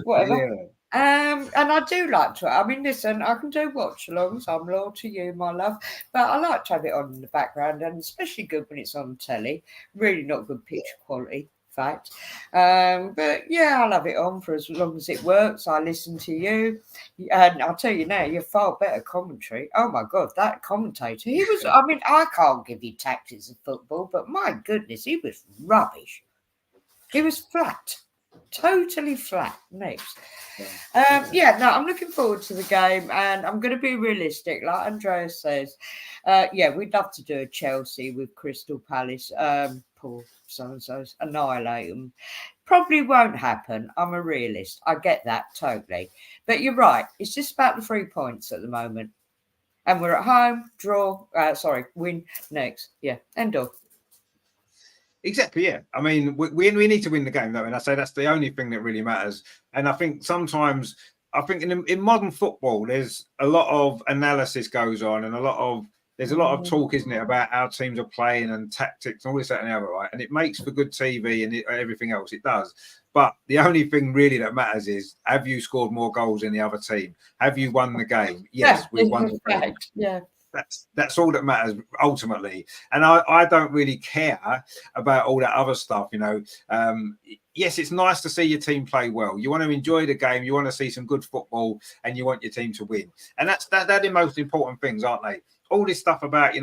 Whatever. Yeah. And I do like to. I mean, listen, I can do watch-alongs. I'm loyal to you, my love. But I like to have it on in the background, and especially good when it's on telly. Really not good picture quality, fact. But yeah, I love it on for as long as it works. I listen to you, and I'll tell you now, you're far better commentary. Oh my God, that commentator, he was. I mean, I can't give you tactics of football, but my goodness, he was rubbish. He was flat, totally flat. Next, I'm looking forward to the game, and I'm going to be realistic, like Andreas says. We'd love to do a Chelsea with Crystal Palace. Poor so-and-so's, annihilate them. Probably won't happen. I'm a realist. I get that totally. But you're right. It's just about the 3 points at the moment. And we're at home, win next. Yeah, end of. Exactly, yeah. I mean, we need to win the game, though. And I say that's the only thing that really matters. And I think sometimes, in modern football, there's a lot of analysis goes on and there's a lot of talk, isn't it, about how teams are playing and tactics and all this, that, and the other, right? And it makes for good TV and everything else. It does. But the only thing really that matters is, have you scored more goals than the other team? Have you won the game? Yes, we've won the game. Yeah. That's all that matters ultimately. And I don't really care about all that other stuff, Yes, it's nice to see your team play well. You want to enjoy the game. You want to see some good football and you want your team to win. And they're the most important things, aren't they? All this stuff about,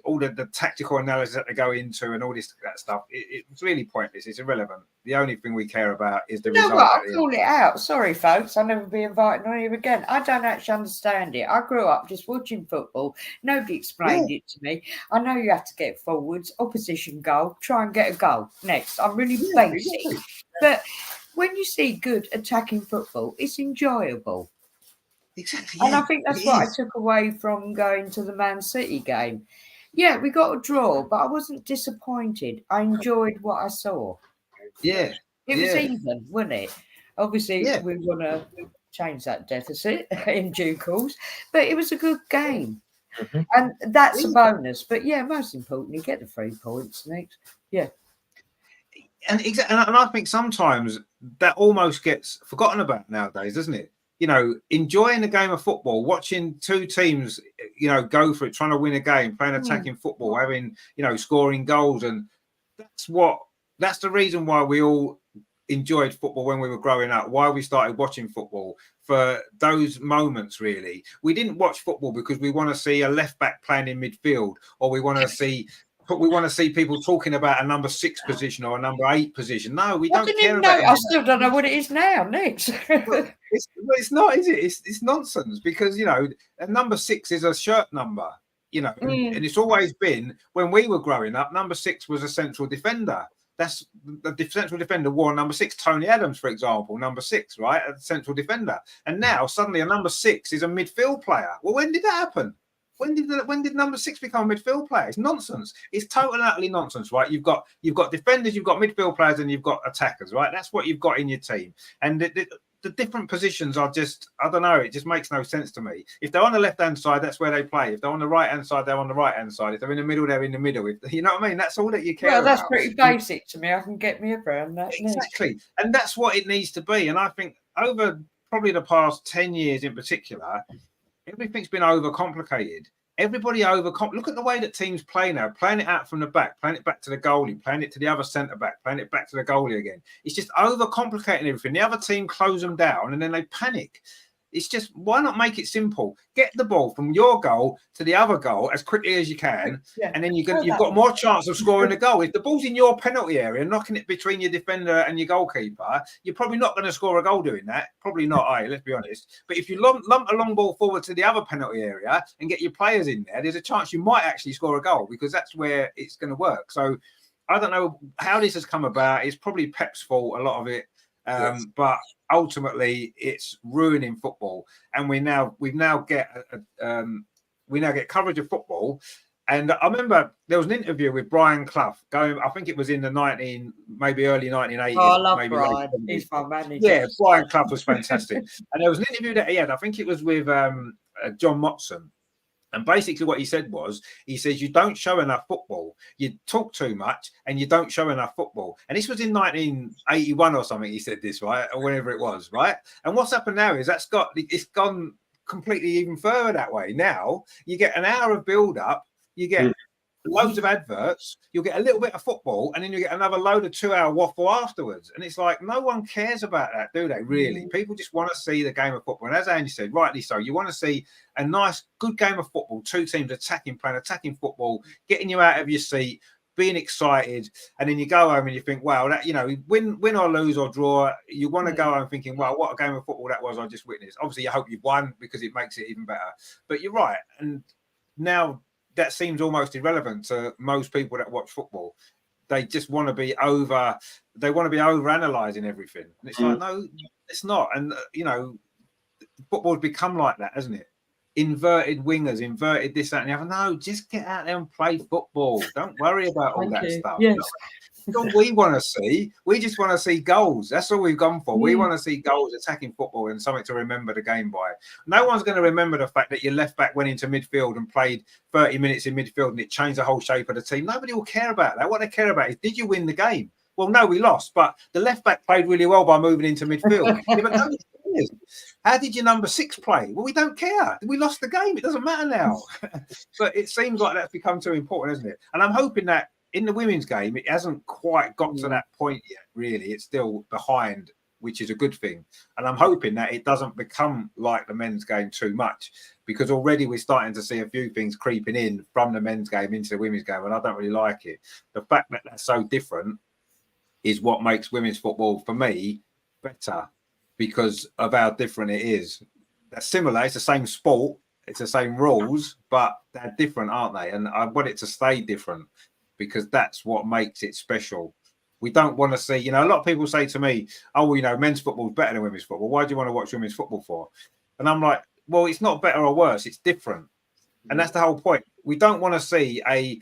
all the tactical analysis that they go into and all that stuff, it's really pointless. It's irrelevant. The only thing we care about is the result. I'll call it out. Sorry, folks. I'll never be invited on here again. I don't actually understand it. I grew up just watching football. Nobody explained it to me. I know you have to get forwards, opposition goal, try and get a goal. Next. I'm really basic. Exactly. But when you see good attacking football, it's enjoyable. Exactly. And I think that's what I took away from going to the Man City game. Yeah, we got a draw, but I wasn't disappointed. I enjoyed what I saw. Yeah. It was even, wasn't it? Obviously, we want to change that deficit in due course, but it was a good game. Mm-hmm. And that's a bonus. But yeah, most importantly, get the 3 points next. Yeah. And I think sometimes that almost gets forgotten about nowadays, doesn't it? Enjoying the game of football, watching two teams, go for it, trying to win a game, playing attacking football, having, scoring goals. And that's the reason why we all enjoyed football when we were growing up, why we started watching football, for those moments, really. We didn't watch football because we want to see a left back playing in midfield, or we want to see people talking about a number 6 position or a number 8 position. No, we don't care about it. I still don't know what it is now, Nick. It's not, is it? It's nonsense because, a number 6 is a shirt number, and it's always been, when we were growing up, number 6 was a central defender. That's the central defender wore number 6. Tony Adams, for example, number 6, right? A central defender. And now suddenly a number 6 is a midfield player. Well, when did that happen? When did number 6 become a midfield player? It's nonsense. It's total and utterly nonsense, right? You've got defenders, you've got midfield players, and you've got attackers, right? That's what you've got in your team. And the different positions are just, I don't know, it just makes no sense to me. If they're on the left-hand side, that's where they play. If they're on the right-hand side, they're on the right-hand side. If they're in the middle, they're in the middle. You know what I mean? That's all that you care about. Well, that's pretty basic to me. I can get me around that. Exactly. And that's what it needs to be. And I think over probably the past 10 years in particular, everything's been overcomplicated. Everybody look at the way that teams play now, playing it out from the back, playing it back to the goalie, playing it to the other centre back, playing it back to the goalie again. It's just overcomplicating everything. The other team close them down and then they panic. It's just, why not make it simple? Get the ball from your goal to the other goal as quickly as you can, and then you've got more chance of scoring a goal. If the ball's in your penalty area, knocking it between your defender and your goalkeeper, you're probably not going to score a goal doing that. Probably not, let's be honest. But if you lump a long ball forward to the other penalty area and get your players in there, there's a chance you might actually score a goal, because that's where it's going to work. So I don't know how this has come about. It's probably Pep's fault, a lot of it. Yes. But ultimately it's ruining football, and we now get coverage of football. And I remember there was an interview with Brian Clough going, I think it was in the early 1980s. I love Brian. He's my manager. Yeah, Brian Clough was fantastic. And there was an interview that he had, I think it was with John Motson. And basically what he said was, he says, you don't show enough football. You talk too much and you don't show enough football. And this was in 1981 or something, he said this, right? Or whenever it was, right? And what's happened now is it's gone completely even further that way. Now you get an hour of build-up, you get loads of adverts, you'll get a little bit of football, and then you get another load of 2-hour waffle afterwards. And it's like, no one cares about that, do they, really? People just want to see the game of football. And as Andy said, rightly so, you want to see a nice, good game of football, two teams attacking football, getting you out of your seat, being excited, and then you go home and you think, wow, that, win or lose or draw, you want to go home thinking, wow, what a game of football that was I just witnessed. Obviously, you hope you've won because it makes it even better. But you're right. And now that seems almost irrelevant to most people that watch football. They just want to be over-analysing everything. And it's like, no, it's not. And, football's become like that, hasn't it? Inverted wingers, inverted this, that, and the other. No, just get out there and play football. Don't worry about all that stuff. Yes. That's what we want to see. We just want to see goals. That's all we've gone for. We want to see goals, attacking football, and something to remember the game by. No one's going to remember the fact that your left back went into midfield and played 30 minutes in midfield and it changed the whole shape of the team. Nobody will care about that. What they care about is, did you win the game? Well, no, we lost, but the left back played really well by moving into midfield. Yeah, but nobody cares. How did your number 6 play? Well, we don't care. We lost the game. It doesn't matter now. But it seems like that's become too important, isn't it? And I'm hoping that in the women's game, it hasn't quite got to that point yet, really. It's still behind, which is a good thing. And I'm hoping that it doesn't become like the men's game too much, because already we're starting to see a few things creeping in from the men's game into the women's game, and I don't really like it. The fact that that's so different is what makes women's football, for me, better, because of how different it is. They're similar. It's the same sport. It's the same rules, but they're different, aren't they? And I want it to stay different, because that's what makes it special. We don't want to see, a lot of people say to me, oh, well, men's football is better than women's football. Why do you want to watch women's football for? And I'm like, well, it's not better or worse. It's different. And that's the whole point. We don't want to see a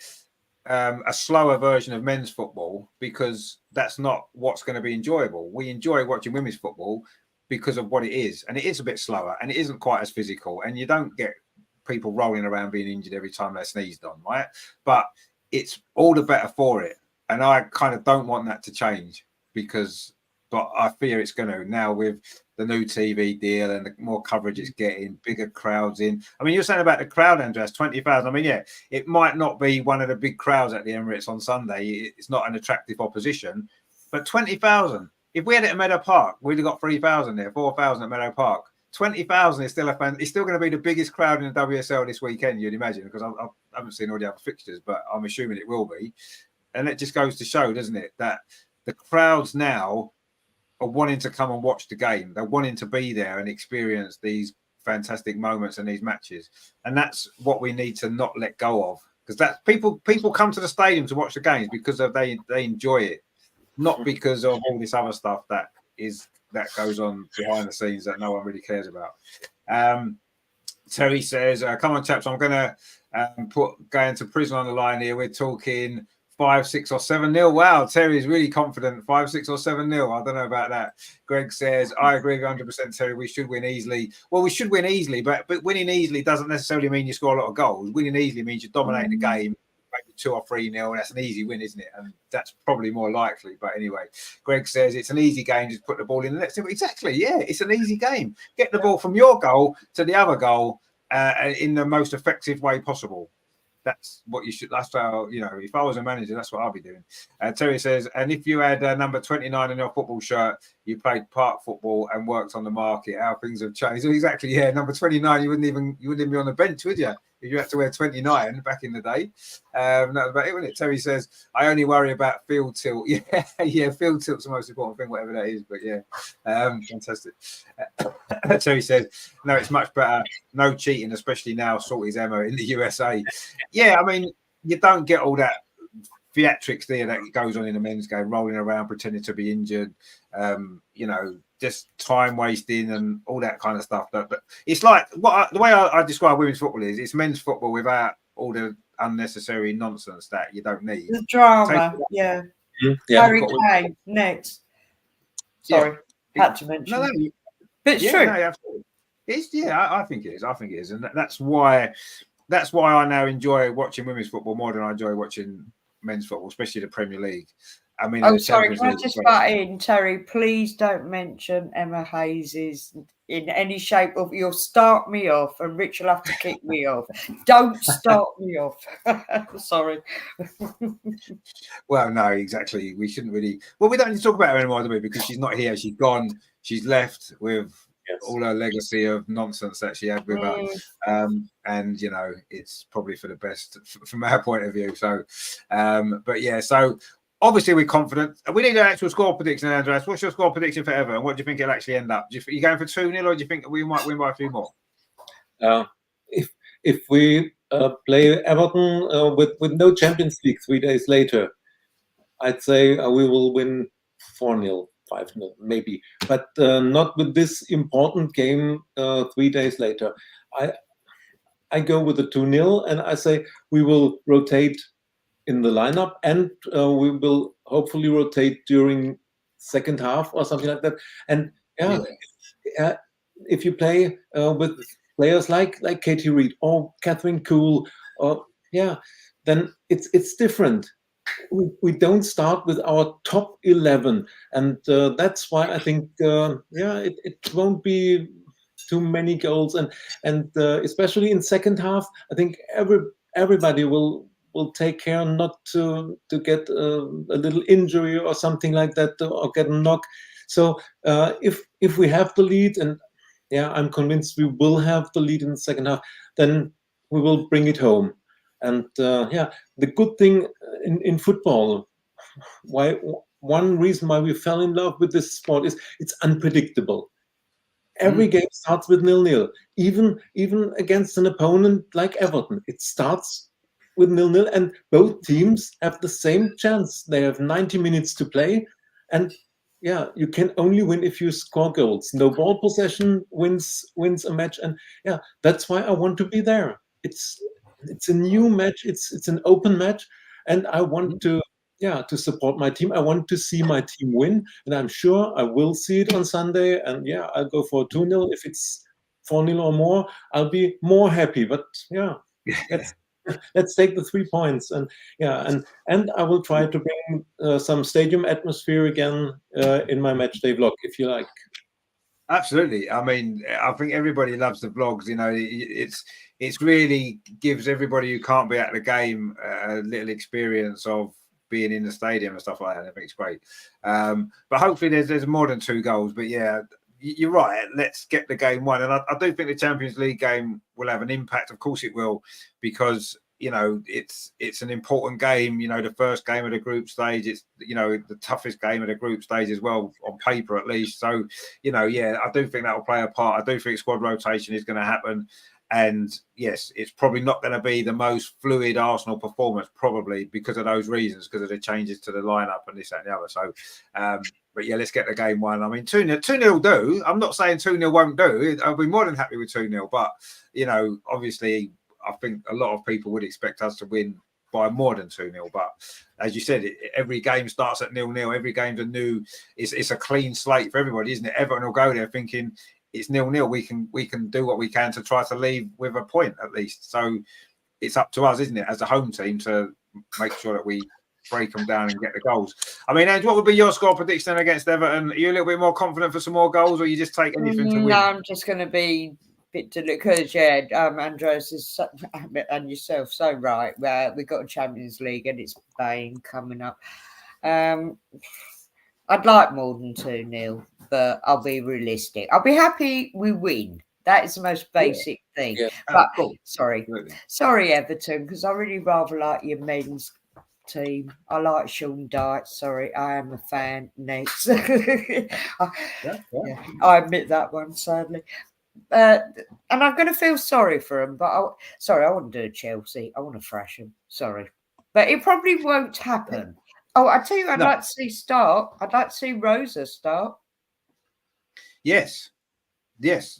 slower version of men's football, because that's not what's going to be enjoyable. We enjoy watching women's football because of what it is. And it is a bit slower and it isn't quite as physical. And you don't get people rolling around being injured every time they're sneezed on, right? But it's all the better for it. And I kind of don't want that to change, but I fear it's going to now with the new TV deal and the more coverage it's getting, bigger crowds in. I mean, you're saying about the crowd, Andreas, 20,000. I mean, yeah, it might not be one of the big crowds at the Emirates on Sunday. It's not an attractive opposition, but 20,000. If we had it at Meadow Park, we'd have got 3,000 there, 4,000 at Meadow Park. 20,000 is still it's still going to be the biggest crowd in the WSL this weekend, you'd imagine, because I haven't seen all the other fixtures, but I'm assuming it will be. And it just goes to show, doesn't it, that the crowds now are wanting to come and watch the game. They're wanting to be there and experience these fantastic moments and these matches. And that's what we need to not let go of, because that's people come to the stadium to watch the games because they enjoy it, not because of all this other stuff that goes on behind the scenes that no one really cares about. Terry says, come on, chaps, I'm going to put going to prison on the line here. We're talking 5, 6 or 7-0. Wow, Terry is really confident. 5, 6 or 7-0. I don't know about that. Greg says, I agree 100%, Terry. We should win easily. Well, we should win easily, but winning easily doesn't necessarily mean you score a lot of goals. Winning easily means you dominate the game, maybe 2 or 3-0. That's an easy win, isn't it? And that's probably more likely. But anyway, Greg says it's an easy game. Just put the ball in the net. Exactly. Yeah, it's an easy game. Get the ball from your goal to the other goal in the most effective way possible. That's what you should. That's how, if I was a manager, that's what I'll be doing. Terry says, and if you had number 29 in your football shirt, you played park football and worked on the market, how things have changed. Exactly. Yeah. Number 29, you wouldn't even be on the bench, would you? If you had to wear 29 back in the day. That was about it, wasn't it? Terry says, I only worry about field tilt. Yeah. Field tilt's the most important thing, whatever that is. But yeah, fantastic. Terry says, no, it's much better. No cheating, especially now. Salty's Emma in the USA. Yeah, I mean, you don't get all that theatrics there that goes on in the men's game, rolling around, pretending to be injured, just time wasting and all that kind of stuff. But it's like the way I describe women's football is it's men's football without all the unnecessary nonsense that you don't need. The drama, yeah. Harry Kane next. Sorry, had to mention. No, but it's true. No, absolutely. I think it is. I think it is, and that's why I now enjoy watching women's football more than I enjoy watching men's football, especially the Premier League. I mean, sorry, can I just butt in, Terry? Please don't mention Emma Hayes' in any shape of. You'll start me off, and Rich will have to kick me off. Don't start me off. Sorry. Well, no, exactly. We shouldn't really. Well, we don't need to talk about her anymore, do we? Because she's not here. She's gone. She's left with all her legacy of nonsense that she had with her. And it's probably for the best from our point of view. So, but yeah, so. Obviously, we're confident. We need an actual score prediction, Andreas. What's your score prediction for Everton? What do you think it'll actually end up? Are you going for 2-0 or do you think we might win by a few more? If we play Everton with no Champions League 3 days later, I'd say we will win 4-0, 5-0, maybe. But not with this important game 3 days later. I go with a 2-0 and I say we will rotate in the lineup, and we will hopefully rotate during second half or something like that. And if you play with players like Katie Reid or Catherine Cool, then it's different. We don't start with our top 11, and that's why I think it won't be too many goals, and especially in second half, I think everybody will take care not to get a little injury or something like that, or get a knock. So if we have the lead, and I'm convinced we will have the lead in the second half, then we will bring it home. And the good thing in football, one reason why we fell in love with this sport is it's unpredictable. Every game starts with 0-0, even against an opponent like Everton. It starts with 0-0, and both teams have the same chance. They have 90 minutes to play, and you can only win if you score goals. No ball possession wins a match, and that's why I want to be there. It's a new match. It's an open match, and I want to support my team. I want to see my team win, and I'm sure I will see it on Sunday. And I'll go for 2-0. If it's 4-0 or more, I'll be more happy. But let's take the 3 points, and I will try to bring some stadium atmosphere again in my match day vlog, if you like. Absolutely. I mean, I think everybody loves the vlogs. It's really gives everybody who can't be at the game a little experience of being in the stadium and stuff like that. I think it's great. But hopefully there's more than 2 goals. But you're right. Let's get the game won. And I do think the Champions League game will have an impact. Of course it will, because, it's an important game. The first game of the group stage, it's, the toughest game of the group stage as well, on paper at least. So, I do think that will play a part. I do think squad rotation is going to happen. And yes, it's probably not going to be the most fluid Arsenal performance, probably because of those reasons, because of the changes to the lineup and this, that, and the other. So, but let's get the game won. I mean, 2-0 do. I'm not saying 2-0 won't do. I'll be more than happy with 2-0. But, obviously, I think a lot of people would expect us to win by more than 2-0. But as you said, every game starts at 0-0. Every game's a new. It's a clean slate for everybody, isn't it? Everton will go there thinking it's 0-0. We can do what we can to try to leave with a point at least. So it's up to us, isn't it, as a home team, to make sure that we break them down and get the goals. I mean, Ange, what would be your score prediction against Everton? Are you a little bit more confident for some more goals, or you just take anything to win? No, I'm just going to be a bit because Andreas is and yourself so right. We've got a Champions League and it's Bayern coming up. I'd like more than 2-0, but I'll be realistic. I'll be happy we win. That is the most basic thing. Yeah. But sorry, Everton, because I really rather like your men's team. I like Sean Dyche. Sorry, I am a fan. Next, I admit that one, sadly. And I'm going to feel sorry for him. But I want to do Chelsea. I want to thrash him. Sorry, but it probably won't happen. Oh, I tell you, I'd like to see start. I'd like to see Rosa start. Yes,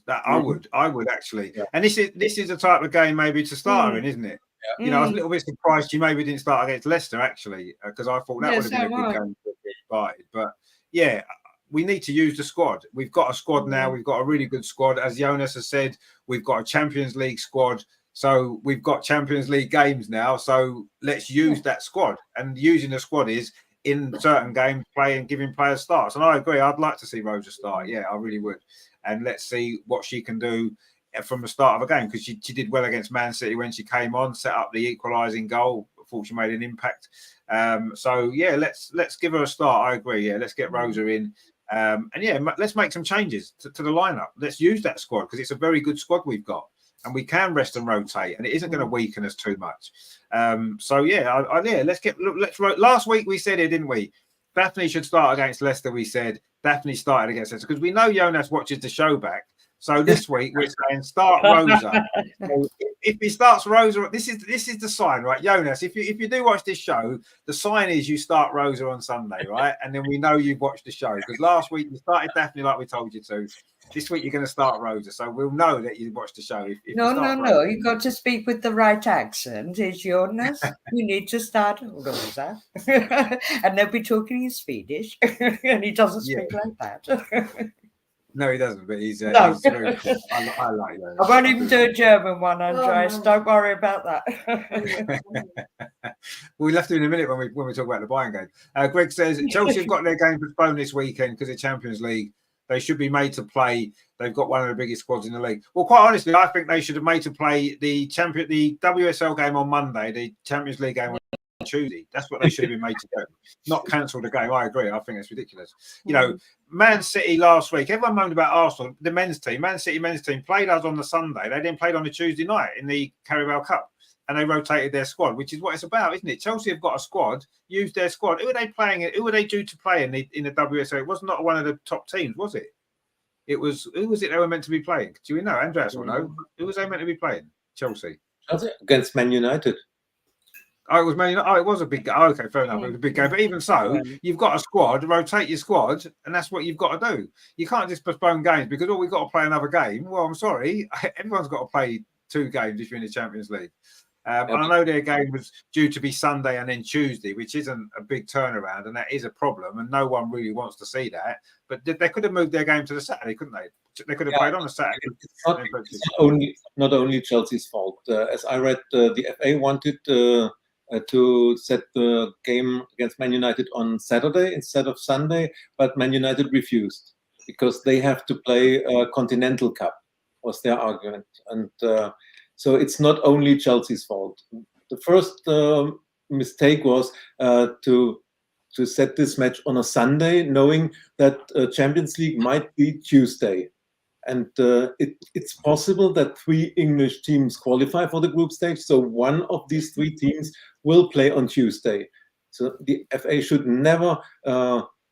I would actually. Yeah. And this is the type of game maybe to start her in, isn't it? Yeah. You know, I was a little bit surprised she maybe didn't start against Leicester actually, because I thought that would have been a good game to get started. But yeah, we need to use the squad. We've got a squad now. We've got a really good squad. As Jonas has said, we've got a Champions League squad. So we've got Champions League games now. So let's use that squad. And using the squad is in certain games playing, giving players starts. And I agree. I'd like to see Rosa start. Yeah, I really would. And let's see what she can do from the start of a game, because she did well against Man City when she came on, set up the equalising goal. I thought she made an impact. So yeah, let's give her a start. I agree. Yeah, let's get Rosa in, and yeah, let's make some changes to the lineup. Let's use that squad because it's a very good squad we've got, and we can rest and rotate, and it isn't going to weaken us too much. So yeah, let's. Last week we said it, didn't we? Daphne should start against Leicester. We said Daphne started against Leicester because we know Jonas watches the show back. So this week we're saying start Rosa. So if he starts Rosa, this is the sign, right, Jonas? If you do watch this show, the sign is you start Rosa on Sunday, right? And then we know you've watched the show because last week you started Daphne like we told you to. This week you're going to start Rosa, so we'll know that you watched the show. If no, you've got to speak with the right accent. Is Jonas? You need to start Rosa, and they'll be talking in Swedish, and he doesn't speak like that. No, he doesn't, but he's very cool. I like that. I won't even do a German one, Andreas. Don't worry about that. We'll have to in a minute when we talk about the Bayern game. Greg says Chelsea have got their game postponed this weekend because of Champions League. They should be made to play. They've got one of the biggest squads in the league. Well, quite honestly, I think they should have made to play the WSL game on Monday, the Champions League game on Tuesday. That's what they should have been made to do. Not cancel the game. I agree. I think it's ridiculous. You know, Man City last week, everyone moaned about Arsenal, the men's team. Man City men's team played us on the Sunday. They then played on the Tuesday night in the Carabao Cup, and they rotated their squad, which is what it's about, isn't it? Chelsea have got a squad. Use their squad. Who are they playing? Who are they due to play in the WSL? It was not one of the top teams, was it? It was. Who was it they were meant to be playing? Do we know? Andreas will know. Who was they meant to be playing? Chelsea against Man United. Oh, it was Man United. Oh, it was a big game. Oh, okay, fair enough. It was a big game. But even so, you've got a squad, rotate your squad, and that's what you've got to do. You can't just postpone games because, we've got to play another game. Well, I'm sorry. Everyone's got to play 2 games if you're in the Champions League. And I know their game was due to be Sunday and then Tuesday, which isn't a big turnaround, and that is a problem, and no one really wants to see that. But they could have moved their game to the Saturday, couldn't they? They could have played on a Saturday. It's not only Chelsea's fault. As I read, the FA wanted to set the game against Man United on Saturday instead of Sunday, but Man United refused because they have to play a Continental Cup, was their argument. And so it's not only Chelsea's fault. The first mistake was to set this match on a Sunday, knowing that Champions League might be Tuesday. And it's possible that 3 English teams qualify for the group stage. So one of these 3 teams will play on Tuesday. So the FA should never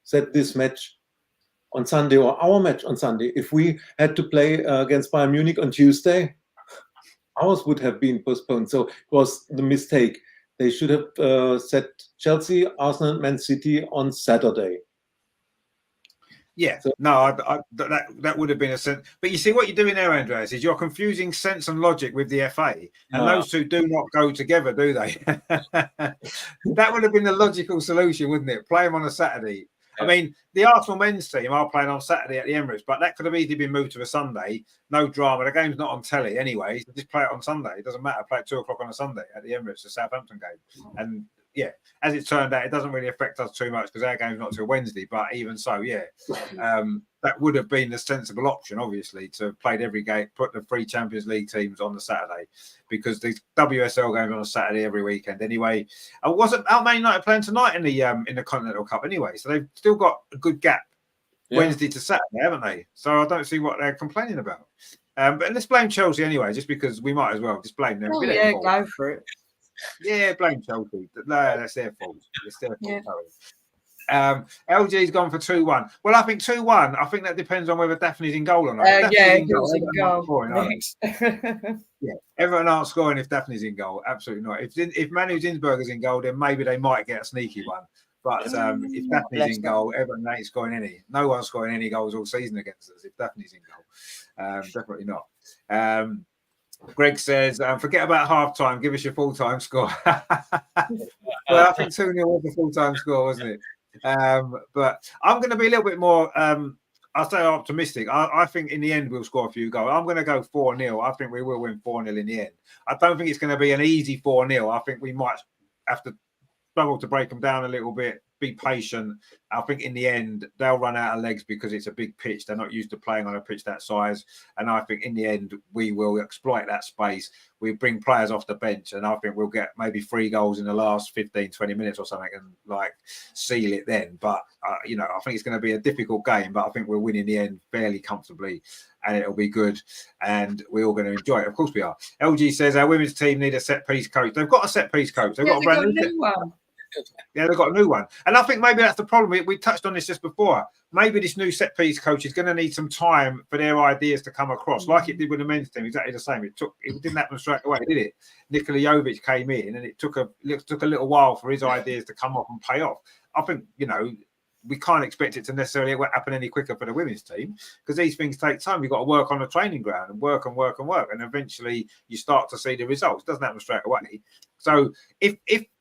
set this match on Sunday or our match on Sunday. If we had to play against Bayern Munich on Tuesday, ours would have been postponed. So it was the mistake. They should have set Chelsea, Arsenal, Man City on Saturday. Yeah, So, no, that would have been a sense. But you see, what you're doing there, Andreas, is you're confusing sense and logic with the FA, and those two do not go together, do they? That would have been the logical solution, wouldn't it? Play them on a Saturday. Yeah. I mean, the Arsenal men's team are playing on Saturday at the Emirates, but that could have easily been moved to a Sunday. No drama. The game's not on telly anyway. So just play it on Sunday. It doesn't matter. Play at 2:00 on a Sunday at the Emirates, the Southampton game. And yeah, as it turned out, it doesn't really affect us too much because our game's not till Wednesday. But even so, yeah, that would have been the sensible option, obviously, to have played every game, put the 3 Champions League teams on the Saturday, because the WSL games on a Saturday every weekend anyway. Wasn't Man United playing tonight in the Continental Cup anyway? So they've still got a good gap Wednesday to Saturday, haven't they? So I don't see what they're complaining about. But let's blame Chelsea anyway, just because we might as well. Just blame them. Oh, yeah, go for it. Yeah, blame Chelsea. No, that's their fault. It's their fault. LG's gone for 2-1. Well, I think 2-1. I think that depends on whether Daphne's in goal or not. Yeah, in goal. Yeah, Everton aren't scoring if Daphne's in goal. Absolutely not. If Manu Zinsberger's in goal, then maybe they might get a sneaky one. But if Daphne's in goal, Everton ain't scoring any. No one's scoring any goals all season against us if Daphne's in goal. Definitely not. Greg says, forget about half-time. Give us your full-time score. Well, I think 2-0 was the full-time score, wasn't it? But I'm going to be a little bit more, I'll say optimistic. I think in the end we'll score a few goals. I'm going to go 4-0. I think we will win 4-0 in the end. I don't think it's going to be an easy 4-0. I think we might have to struggle to break them down a little bit. Be patient. I think in the end they'll run out of legs because it's a big pitch. They're not used to playing on a pitch that size. And I think in the end we will exploit that space. We bring players off the bench, and I think we'll get maybe 3 goals in the last 15-20 minutes or something and like seal it then. But I think it's going to be a difficult game, but I think we'll win in the end fairly comfortably, and it'll be good, and we're all going to enjoy it. Of course we are. LG says our women's team need a set piece coach. They've got a set piece coach. They've got a brand new one. Yeah, they've got a new one. And I think maybe that's the problem. We touched on this just before. Maybe this new set piece coach is going to need some time for their ideas to come across, like it did with the men's team. Exactly the same. It didn't happen straight away, did it? Nikola Jovic came in, and it took a little while for his ideas to come off and pay off. I think, we can't expect it to necessarily happen any quicker for the women's team, because these things take time. You've got to work on the training ground and work, and eventually you start to see the results. It doesn't happen straight away. So if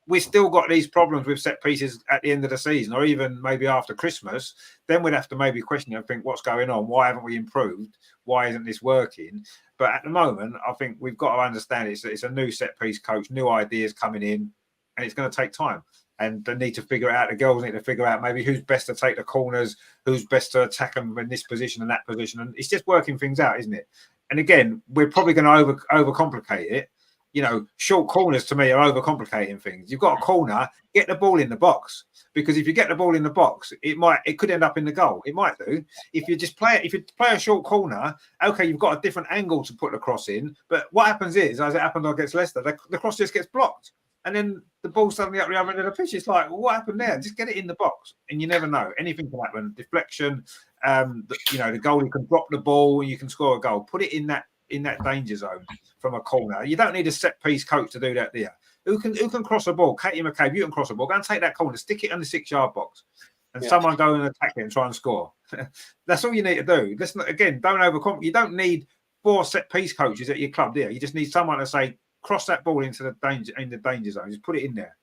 we've still got these problems with set pieces at the end of the season, or even maybe after Christmas, then we'd have to maybe question and think, what's going on? Why haven't we improved? Why isn't this working? But at the moment, I think we've got to understand it's a new set piece coach, new ideas coming in, and it's going to take time. And they need to figure out, the girls need to figure out maybe who's best to take the corners, who's best to attack them in this position and that position. And it's just working things out, isn't it? And again, we're probably going to overcomplicate it. Short corners to me are overcomplicating things. You've got a corner, get the ball in the box, because if you get the ball in the box, it could end up in the goal. It might do. If you play a short corner, okay, you've got a different angle to put the cross in. But what happens is, as it happened against Leicester, the cross just gets blocked. And then the ball's suddenly up the other end of the pitch. It's like, well, what happened there? Just get it in the box. And you never know. Anything can happen. Deflection, the goalie can drop the ball and you can score a goal. Put it in that danger zone from a corner. You don't need a set piece coach to do that there. Who can cross a ball? Katie McCabe, you can cross a ball. Go and take that corner, stick it in the 6-yard box, and someone go and attack it and try and score. That's all you need to do. Don't overcomplicate. You don't need 4 set piece coaches at your club there. You just need someone to say, cross that ball into the danger zone. Just put it in there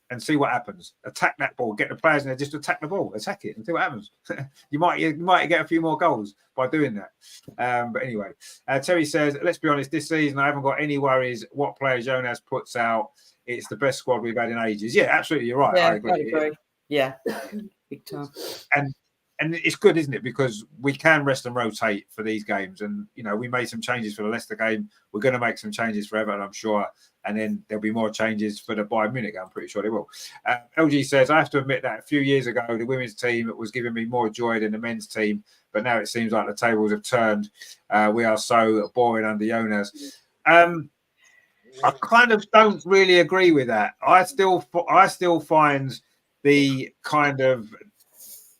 and see what happens. Attack that ball. Get the players in there just to attack the ball. Attack it and see what happens. you might get a few more goals by doing that. But anyway, Terry says, let's be honest, this season I haven't got any worries what player Jonas puts out. It's the best squad we've had in ages. Yeah, absolutely. You're right. Yeah, I agree. Yeah. Big time. And it's good, isn't it? Because we can rest and rotate for these games. And, we made some changes for the Leicester game. We're going to make some changes for Everton, I'm sure. And then there'll be more changes for the Bayern Munich. I'm pretty sure they will. LG says, I have to admit that a few years ago, the women's team was giving me more joy than the men's team. But now it seems like the tables have turned. We are so boring under Jonas. I kind of don't really agree with that. I still find the kind of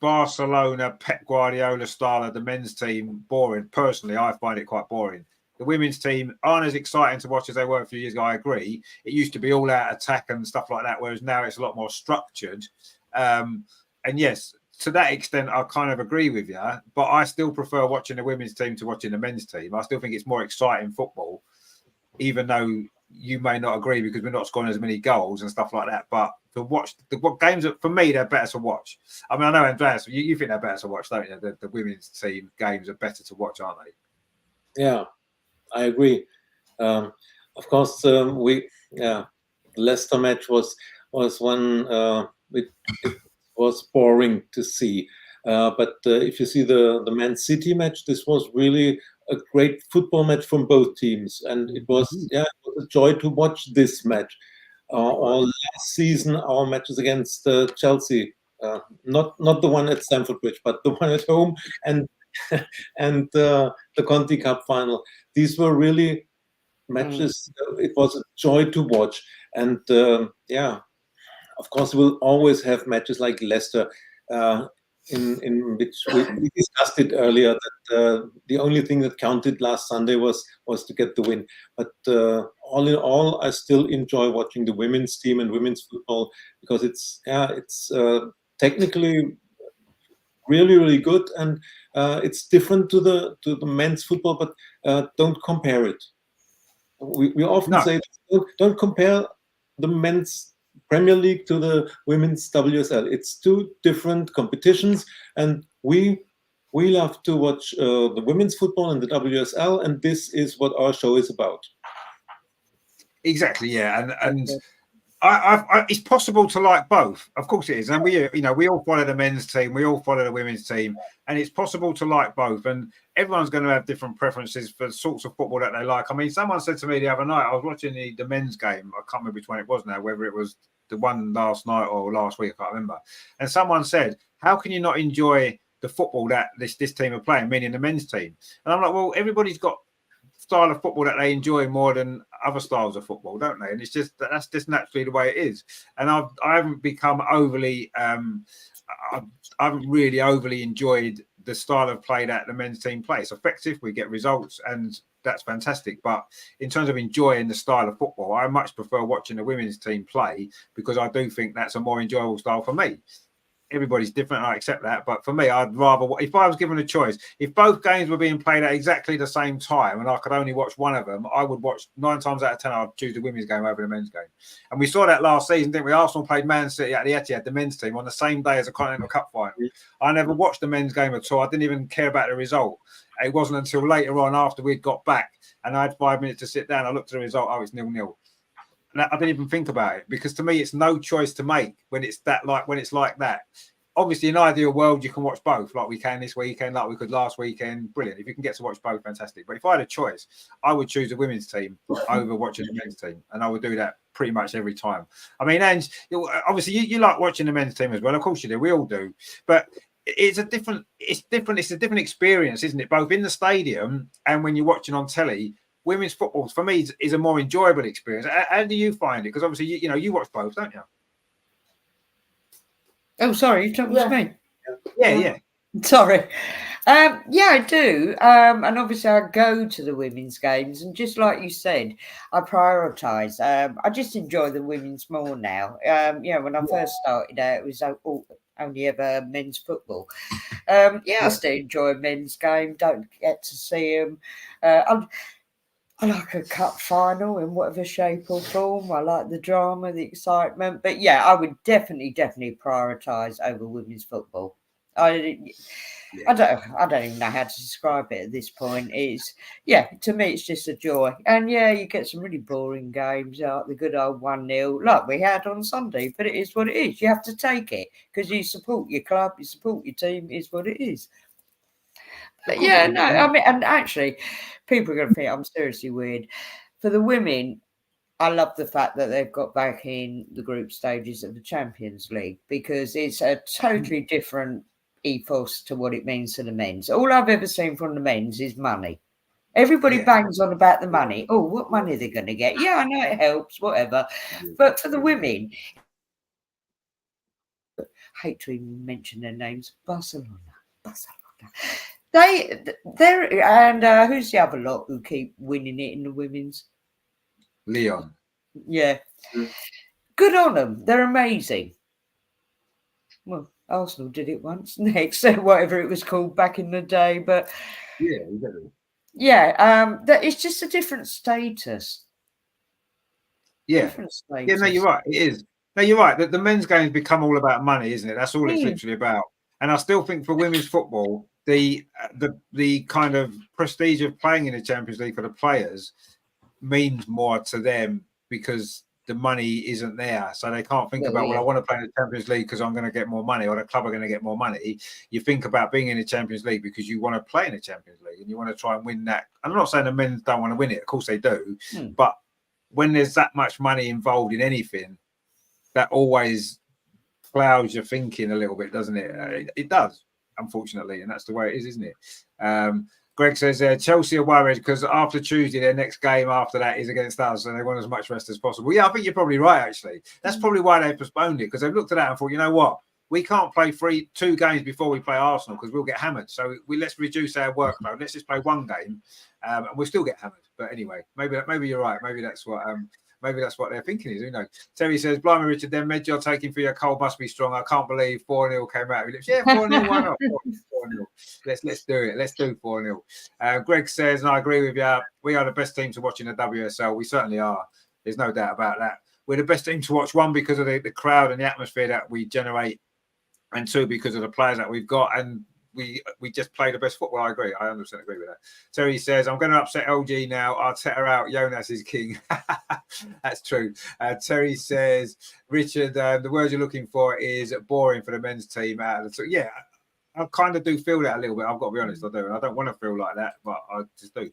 Barcelona, Pep Guardiola style of the men's team boring. Personally, I find it quite boring. The women's team aren't as exciting to watch as they were a few years ago. I agree. It used to be all out attack and stuff like that, whereas now it's a lot more structured. And yes, to that extent, I kind of agree with you, but I still prefer watching the women's team to watching the men's team. I still think it's more exciting football, even though you may not agree because we're not scoring as many goals and stuff like that. But to watch what games, for me, they're better to watch. I mean, I know, Andreas, you think they're better to watch, don't you? The women's team games are better to watch, aren't they? Yeah, I agree. Of course, the Leicester match was one it was boring to see. But if you see the Man City match, this was really a great football match from both teams, and it was it was a joy to watch this match. Or last season, our matches against Chelsea, not the one at Stamford Bridge, but the one at home, and and the Conti Cup final. These were really matches. It was a joy to watch, and of course, we'll always have matches like Leicester, in which we discussed it earlier, that the only thing that counted last Sunday was to get the win. But all in all, I still enjoy watching the women's team and women's football because it's technically really, really good, and it's different to the men's football. But don't compare it. We often say don't compare the men's Premier League to the women's WSL. It's two different competitions, and we love to watch the women's football and the WSL, and this is what our show is about. Exactly, yeah, and I it's possible to like both. Of course it is, and we all follow the men's team, we all follow the women's team, and it's possible to like both. And everyone's going to have different preferences for the sorts of football that they like. I mean, someone said to me the other night, I was watching the men's game. I can't remember which one it was now, whether it was the one last night or last week, I can't remember. And someone said, "How can you not enjoy the football that this team are playing?" Meaning the men's team. And I'm like, well, everybody's got style of football that they enjoy more than other styles of football, don't they? And it's just that's just naturally the way it is. And I haven't become overly I haven't really overly enjoyed the style of play that the men's team play. It's effective, we get results, and that's fantastic. But in terms of enjoying the style of football, I much prefer watching the women's team play because I do think that's a more enjoyable style for me. Everybody's different, I accept that, but for me, I'd rather, if I was given a choice, if both games were being played at exactly the same time and I could only watch one of them, I would watch 9 times out of 10, I'd choose the women's game over the men's game. And we saw that last season, didn't we? Arsenal played Man City at the Etihad, the men's team, on the same day as a Continental Cup final. I never watched the men's game at all. I didn't even care about the result. It wasn't until later on, after we'd got back and I had 5 minutes to sit down, I looked at the result, oh, it's 0-0. And I didn't even think about it because to me, it's no choice to make when it's like that. Obviously, in an ideal world, you can watch both, like we can this weekend, like we could last weekend. Brilliant. If you can get to watch both, fantastic. But if I had a choice, I would choose the women's team over watching the men's team. And I would do that pretty much every time. I mean, and obviously, you like watching the men's team as well. Of course you do. We all do. But it's a different experience, isn't it? Both in the stadium and when you're watching on telly. Women's football, for me, is a more enjoyable experience. How do you find it? Because obviously, you watch both, don't you? Oh, sorry, you're talking to me. Yeah. Sorry. Yeah, I do. And obviously I go to the women's games, and just like you said, I prioritise. I just enjoy the women's more now. When I first started out, it was only ever men's football. I still enjoy a men's game. Don't get to see them. I like a cup final in whatever shape or form. I like the drama, the excitement. But yeah, I would definitely prioritise over women's football. I don't even know how to describe it at this point. To me, it's just a joy. And you get some really boring games, like the good old 1-0, like we had on Sunday. But it is what it is. You have to take it because you support your club, you support your team. It's what it is. But and actually, people are going to think I'm seriously weird. For the women, I love the fact that they've got back in the group stages of the Champions League because it's a totally different ethos to what it means to the men's. All I've ever seen from the men's is money. Everybody bangs on about the money. Oh, what money are they going to get? Yeah, I know it helps, whatever. But for the women, I hate to even mention their names, Barcelona. They're and who's the other lot who keep winning it in the women's? Leon. Yeah. Good on them. They're amazing. Well, Arsenal did it once. Next, whatever it was called back in the day, but exactly. that it's just a different status. Different status. Yeah, no, you're right. It is. No, you're right. The men's games become all about money, isn't it? That's all it's literally about. And I still think for women's football, the kind of prestige of playing in the Champions League for the players means more to them because the money isn't there. So they can't think about, well, I want to play in the Champions League because I'm going to get more money, or the club are going to get more money. You think about being in the Champions League because you want to play in the Champions League and you want to try and win that. I'm not saying the men don't want to win it. Of course they do. But when there's that much money involved in anything, that always clouds your thinking a little bit, doesn't it? It does, unfortunately, and that's the way it is, isn't it? Greg says Chelsea are worried because after Tuesday, their next game after that is against us, and they want as much rest as possible. Yeah, I think you're probably right, actually. That's probably why they postponed it, because they've looked at that and thought, you know what? We can't play 2 games before we play Arsenal because we'll get hammered. So let's reduce our workload. Let's just play 1 game, and we'll still get hammered. But anyway, maybe you're right. Maybe that's what they're thinking is. Who knows? Terry says, "Blimey, Richard, them meds you're taking for your cold must be strong. I can't believe 4-0 came out of your lips." Yeah, 4-0. Why not? 4-0. Let's do it. Let's do 4-0. Greg says, and I agree with you. We are the best team to watch in the WSL. We certainly are. There's no doubt about that. We're the best team to watch. 1, because of the crowd and the atmosphere that we generate, and 2, because of the players that we've got, and we just play the best football. I agree. I 100% agree with that. Terry says, I'm going to upset LG now. Arteta out. Jonas is king. That's true. Terry says, Richard, the word you're looking for is boring for the men's team. Yeah, I kind of do feel that a little bit. I've got to be honest, I do. And I don't want to feel like that, but I just do.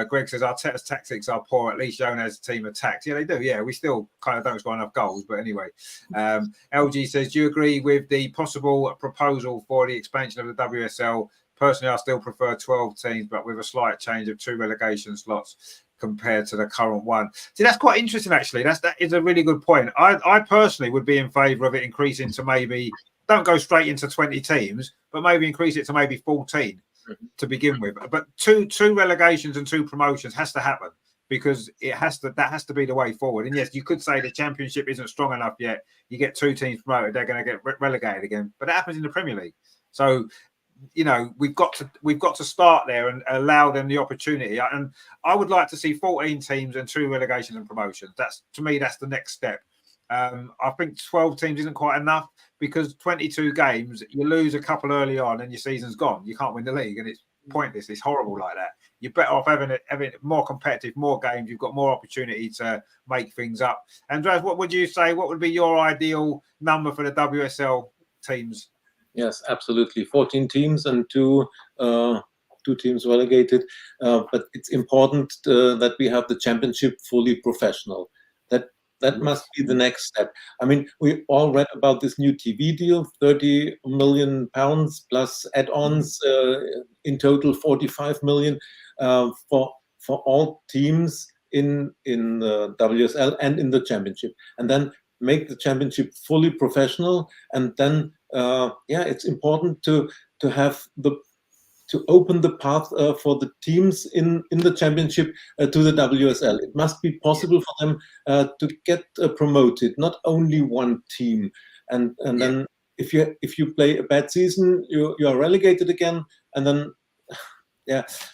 Greg says, Arteta's tactics are poor. At least Jonas' team attacks. Yeah, they do. Yeah, we still kind of don't score enough goals. But anyway, LG says, do you agree with the possible proposal for the expansion of the WSL? Personally, I still prefer 12 teams, but with a slight change of 2 relegation slots compared to the current one. See, that's quite interesting, actually. That is a really good point. I personally would be in favour of it increasing to maybe, don't go straight into 20 teams, but maybe increase it to maybe 14 to begin with. But two relegations and 2 promotions has to happen, because that has to be the way forward. And yes, you could say the Championship isn't strong enough yet. You get 2 teams promoted, they're going to get relegated again. But that happens in the Premier League. So, you know, we've got to start there and allow them the opportunity. And I would like to see 14 teams and 2 relegations and promotions. To me, that's the next step. I think 12 teams isn't quite enough, because 22 games, you lose a couple early on and your season's gone. You can't win the league, and it's pointless. It's horrible like that. You're better off having more competitive, more games. You've got more opportunity to make things up. Andreas, what would you say? What would be your ideal number for the WSL teams? Yes, absolutely. 14 teams and 2 teams relegated. But it's important that we have the Championship fully professional. That must be the next step. I mean, we all read about this new TV deal, £30 million plus add-ons, in total 45 million for all teams in the WSL and in the Championship, and then make the Championship fully professional. And then, it's important to open the path for the teams in the Championship to the WSL. It must be possible for them to get promoted, not only 1 team. And then if you play a bad season, you are relegated again. And then,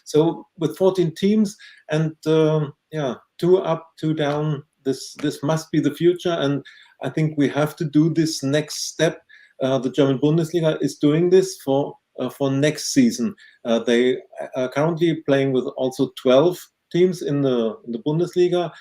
so with 14 teams and 2 up, 2 down, this must be the future. And I think we have to do this next step. The German Bundesliga is doing this for next season. They are currently playing with also 12 teams in the Bundesliga.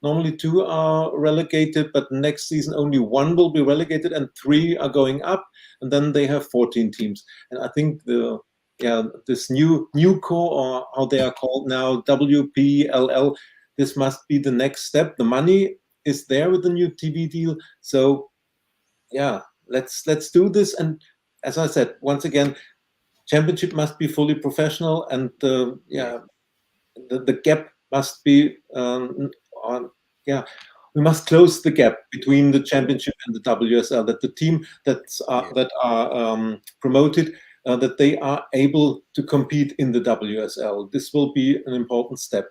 Normally 2 are relegated, but next season only 1 will be relegated and 3 are going up, and then they have 14 teams. And I think this new core, or how they are called now, WPLL, this must be the next step. The money is there with the new TV deal, so let's do this. And as I said, once again, Championship must be fully professional, and the gap must be we must close the gap between the Championship and the WSL. That the team that are promoted, that they are able to compete in the WSL. This will be an important step.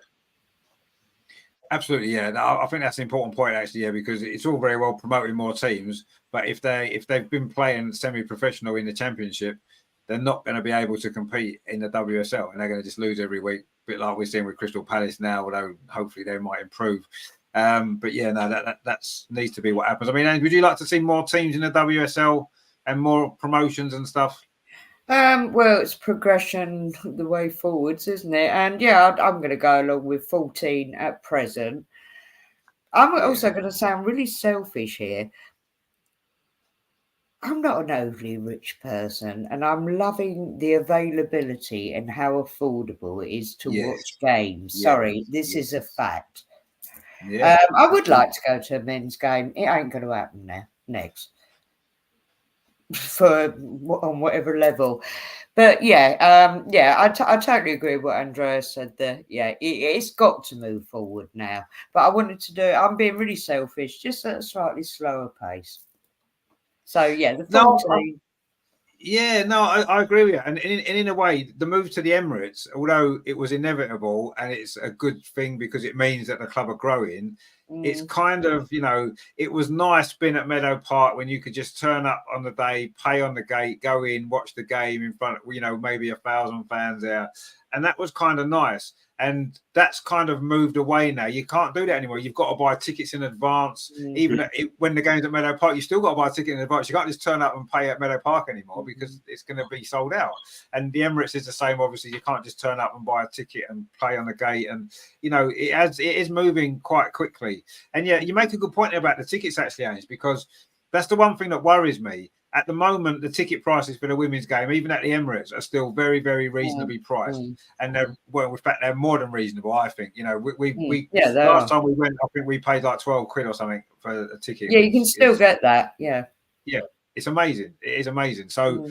Absolutely, yeah. No, I think that's an important point, actually, yeah, because it's all very well promoting more teams, but if they've been playing semi-professional in the Championship, they're not going to be able to compete in the WSL, and they're going to just lose every week, a bit like we're seeing with Crystal Palace now. Although hopefully they might improve. But yeah, no, that's needs to be what happens. I mean, Ange, would you like to see more teams in the WSL and more promotions and stuff? Well, it's progression the way forwards, isn't it? And yeah, I'm going to go along with 14 at present. I'm also going to sound really selfish here. I'm not an overly rich person, and I'm loving the availability and how affordable it is to watch games. Sorry, this is a fact. Yeah, I would like to go to a men's game. It ain't going to happen now. Next. On whatever level, but I totally agree with what Andrea said there. Yeah, it's got to move forward now, but I wanted to do it. I'm being really selfish, just at a slightly slower pace. So yeah, the 14. I agree with you. And in a way, the move to the Emirates, although it was inevitable and it's a good thing because it means that the club are growing, it's kind of, it was nice being at Meadow Park when you could just turn up on the day, pay on the gate, go in, watch the game in front of, maybe 1,000 fans there. And that was kind of nice. And that's kind of moved away now. You can't do that anymore. You've got to buy tickets in advance. Even when the game's at Meadow Park, you still got to buy a ticket in advance. You can't just turn up and pay at Meadow Park anymore because it's going to be sold out. And the Emirates is the same. Obviously, you can't just turn up and buy a ticket and play on the gate. And it is moving quite quickly. And yeah, you make a good point about the tickets actually, Ange, because that's the one thing that worries me. At the moment, the ticket prices for the women's game, even at the Emirates, are still very, very reasonably priced, and in fact, they're more than reasonable. I think. Last time we went, I think we paid like 12 quid or something for a ticket. Yeah, you can still get that. Yeah, it's amazing. It is amazing. So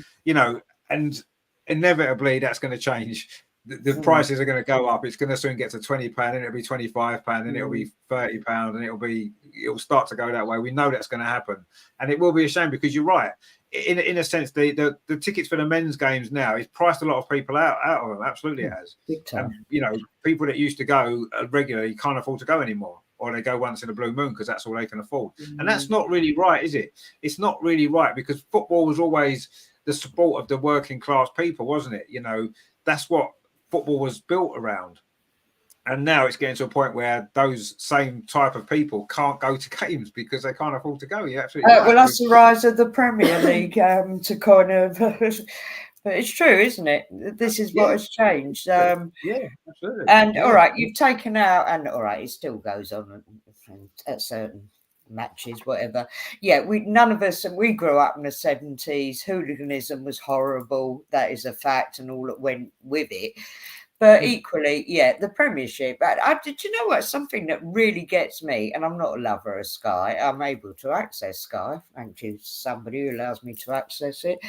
and inevitably that's going to change. The prices are going to go up. It's going to soon get to £20, and it'll be £25, and it'll be £30, and it'll start to go that way. We know that's going to happen, and it will be a shame because you're right. In a sense, the tickets for the men's games now is priced a lot of people out of them. Absolutely, it has. Big time. People that used to go regularly can't afford to go anymore, or they go once in a blue moon because that's all they can afford. And that's not really right, is it? It's not really right because football was always the sport of the working class people, wasn't it? That's what football was built around, and now it's getting to a point where those same type of people can't go to games because they can't afford to go. Absolutely right. Well, that's the rise of the Premier League to kind of but it's true, isn't it? This is what has changed. Absolutely. And all right, you've taken out, and all right, it still goes on at certain matches, whatever. None of us, and we grew up in the 70s. Hooliganism was horrible. That is a fact, and all that went with it. But equally, the Premiership. Did you know what? Something that really gets me, and I'm not a lover of Sky. I'm able to access Sky. Thank you to somebody who allows me to access it.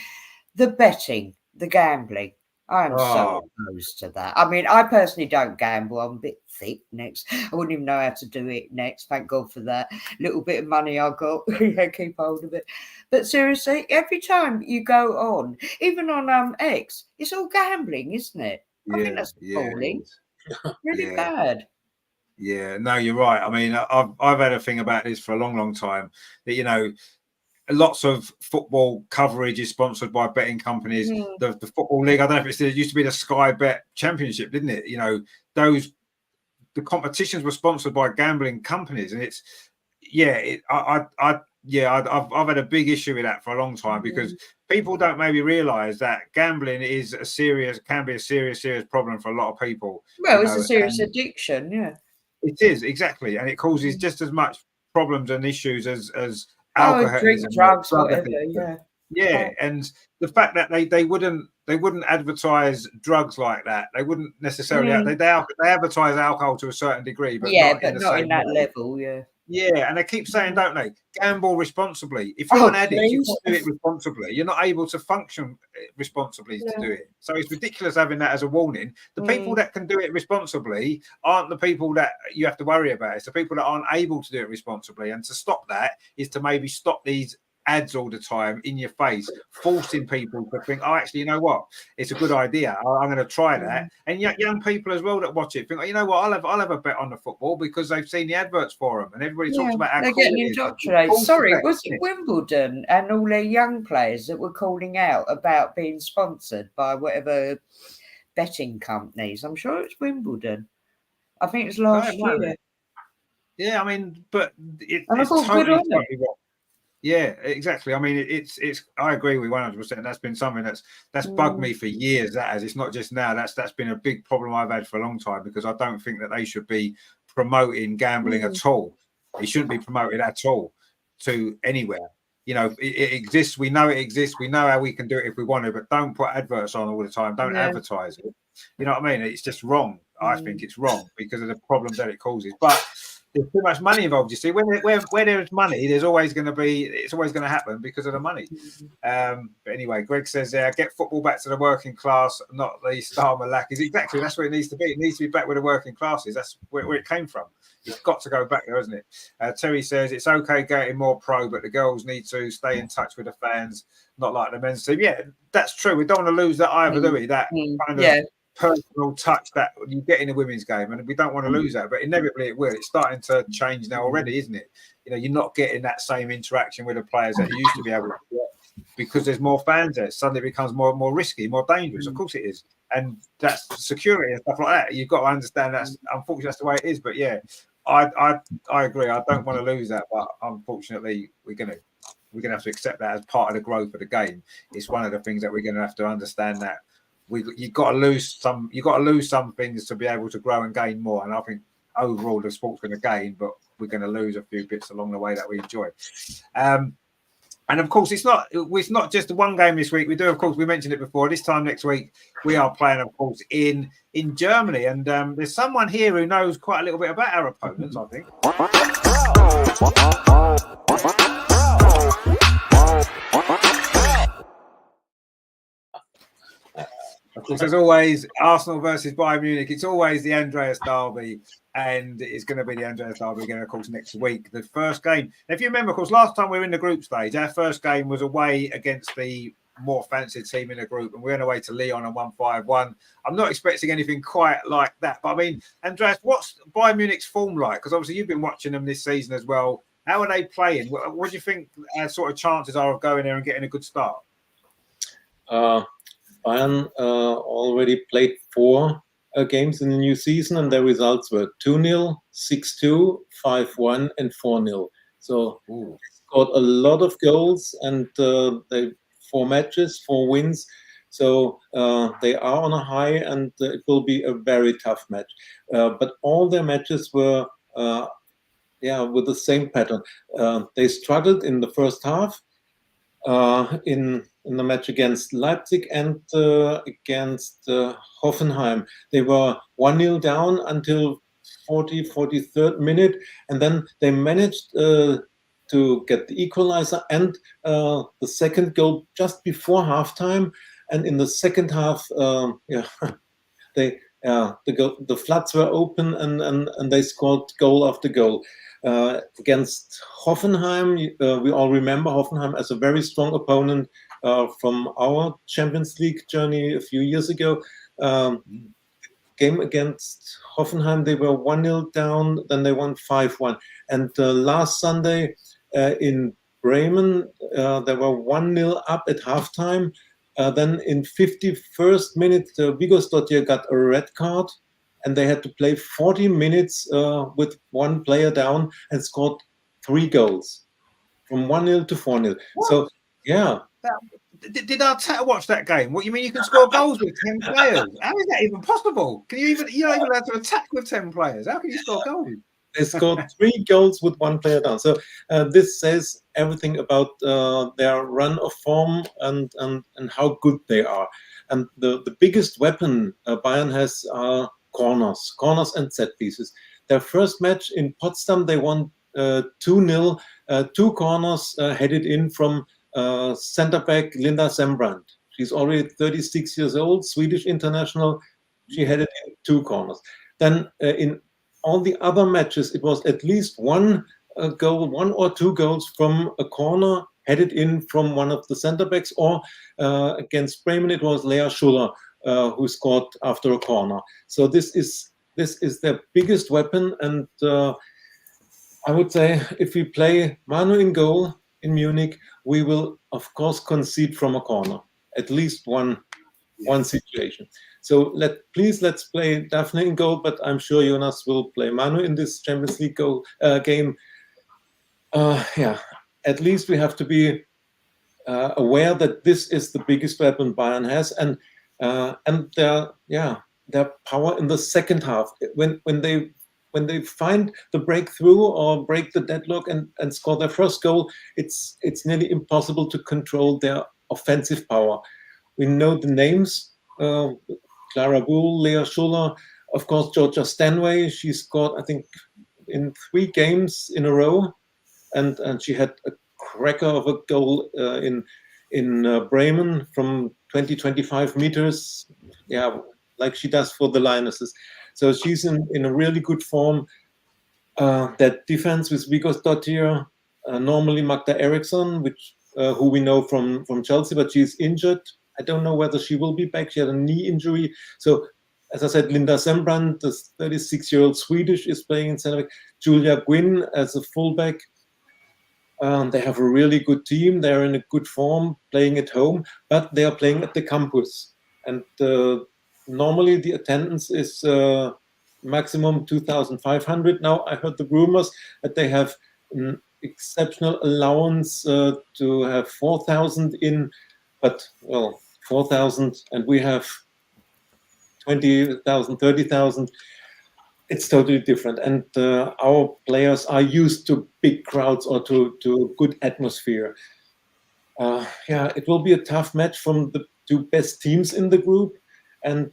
The betting, the gambling. I am so opposed to that. I mean, I personally don't gamble. I'm a bit thick next. I wouldn't even know how to do it next. Thank God for that little bit of money I got. Keep hold of it. But seriously, every time you go on, even on X, it's all gambling, isn't it? I think that's appalling. Really bad. Yeah, no, you're right. I mean, I've had a thing about this for a long, long time. That lots of football coverage is sponsored by betting companies. The Football League, I don't know if it used to be the Sky Bet Championship, didn't it? The competitions were sponsored by gambling companies, and I've had a big issue with that for a long time because people don't maybe realise that gambling can be a serious problem for a lot of people. Well, it's a serious addiction, It is, exactly, and it causes just as much problems and issues as alcohol, drink, drugs, whatever. And the fact that they wouldn't advertise drugs like that. They wouldn't necessarily. They advertise alcohol to a certain degree, but not in that level. And they keep saying, don't they? Gamble responsibly. If you're an addict, you can't do it responsibly. You're not able to function responsibly to do it. So it's ridiculous having that as a warning. The people that can do it responsibly aren't the people that you have to worry about. It's the people that aren't able to do it responsibly. And to stop that is to maybe stop these ads all the time in your face, forcing people to think, oh, actually, you know what, it's a good idea. I'm going to try that. And young people as well that watch it think, oh, you know what, I'll have a bet on the football because they've seen the adverts for them, and everybody talks about how they're cool getting it is. indoctrinated. Sorry, was it Wimbledon and all their young players that were calling out about being sponsored by whatever betting companies? I'm sure it's Wimbledon. I think it was last year. Yeah, I mean, but it's totally wrong. Yeah, exactly. I mean, it's. I agree with 100%. That's been something that's bugged me for years. It's not just now. That's been a big problem I've had for a long time, because I don't think that they should be promoting gambling at all. It shouldn't be promoted at all to anywhere. You know, it exists. We know it exists. We know how we can do it if we want to, but don't put adverts on all the time. Don't advertise it. You know what I mean? It's just wrong. I think it's wrong because of the problems that it causes. But there's too much money involved. You see, where there's money, it's always going to happen because of the money. But anyway, Greg says, get football back to the working class, not the star Malakis. Exactly, that's where it needs to be. It needs to be back with the working classes. That's where it came from. It's got to go back there, hasn't it? Terry says it's okay getting more pro, but the girls need to stay in touch with the fans, not like the men's team. Yeah, that's true. We don't want to lose that either, do we? That kind of personal touch that you get in a women's game, and we don't want to lose that, but inevitably it will. It's starting to change now already, isn't it? You know, you're not getting that same interaction with the players that you used to be able to get because there's more fans there. Suddenly it becomes more risky, more dangerous. Of course it is, and that's security and stuff like that. You've got to understand that's unfortunately that's the way it is. But yeah, I agree. I don't want to lose that, but unfortunately we're gonna have to accept that as part of the growth of the game. It's one of the things that we're going to have to understand, that you've got to lose some things to be able to grow and gain more. And I think overall the sport's going to gain, but we're going to lose a few bits along the way that we enjoy. And of course, it's not just one game this week. We do, of course, we mentioned it before. This time next week, we are playing, of course, in Germany. And there's someone here who knows quite a little bit about our opponents, I think. Of course, as always, Arsenal versus Bayern Munich. It's always the Andreas Derby, and it's going to be the Andreas Derby again, of course, next week. The first game. If you remember, of course, last time we were in the group stage, our first game was away against the more fancied team in the group, and we went away to Lyon and won 5-1. I'm not expecting anything quite like that. But I mean, Andreas, what's Bayern Munich's form like? Because obviously you've been watching them this season as well. How are they playing? What do you think our sort of chances are of going there and getting a good start? Bayern already played 4 games in the new season, and their results were 2-0, 6-2, 5-1, and 4-0. So they scored a lot of goals, and they 4 matches, 4 wins. So they are on a high, and it will be a very tough match. But all their matches were, with the same pattern. They struggled in the first half. In the match against Leipzig and against Hoffenheim. They were 1-0 down until 43rd minute, and then they managed to get the equalizer and the second goal just before halftime. And in the second half, the floods were open, and they scored goal after goal. Against Hoffenheim, we all remember Hoffenheim as a very strong opponent from our Champions League journey a few years ago. Game against Hoffenheim, they were 1-0 down, then they won 5-1. And last Sunday in Bremen, they were 1-0 up at halftime. Then in 51st minute, Vigosdottir got a red card, and they had to play 40 minutes with 1 player down and scored 3 goals from 1-0 to 4-0. What? So, yeah. Did Arteta watch that game? What you mean you can score goals with 10 players? How is that even possible? You're not even allowed to attack with 10 players. How can you score goals? They scored 3 goals with 1 player down. So this says everything about their run of form and how good they are. And the biggest weapon Bayern has are corners and set pieces. Their first match in Potsdam, they won 2-0. 2 corners headed in from centre back Linda Sembrand. She's already 36 years old, Swedish international. She headed in 2 corners. Then in all the other matches, it was at least 1 goal, 1 or 2 goals from a corner headed in from one of the center backs, or against Bremen it was Lea Schuller who scored after a corner. So this is their biggest weapon, and I would say if we play Manu in goal in Munich, we will of course concede from a corner, at least one situation. So let's play Daphne in goal, but I'm sure Jonas will play Manu in this Champions League game. At least we have to be aware that this is the biggest weapon Bayern has, and their power in the second half when they find the breakthrough or break the deadlock and score their first goal, it's nearly impossible to control their offensive power. We know the names: Clara Bull, Lea Schuller, of course Georgia Stanway. She scored, I think, in 3 games in a row, and she had a cracker of a goal in Bremen from 20-25 meters, like she does for the Lionesses. So she's in a really good form. That defense with Vigos Dottir, normally Magda Eriksson, who we know from Chelsea, but she's injured. I don't know whether she will be back. She had a knee injury. So, as I said, Linda Sembrand, the 36-year-old Swedish, is playing in center back. Julia Gwynn as a fullback. They have a really good team. They're in a good form, playing at home, but they are playing at the campus. And normally the attendance is maximum 2,500. Now I heard the rumors that they have an exceptional allowance to have 4,000 in, but 4,000, and we have 20,000, 30,000. It's totally different, and our players are used to big crowds or to good atmosphere. It will be a tough match from the 2 best teams in the group, and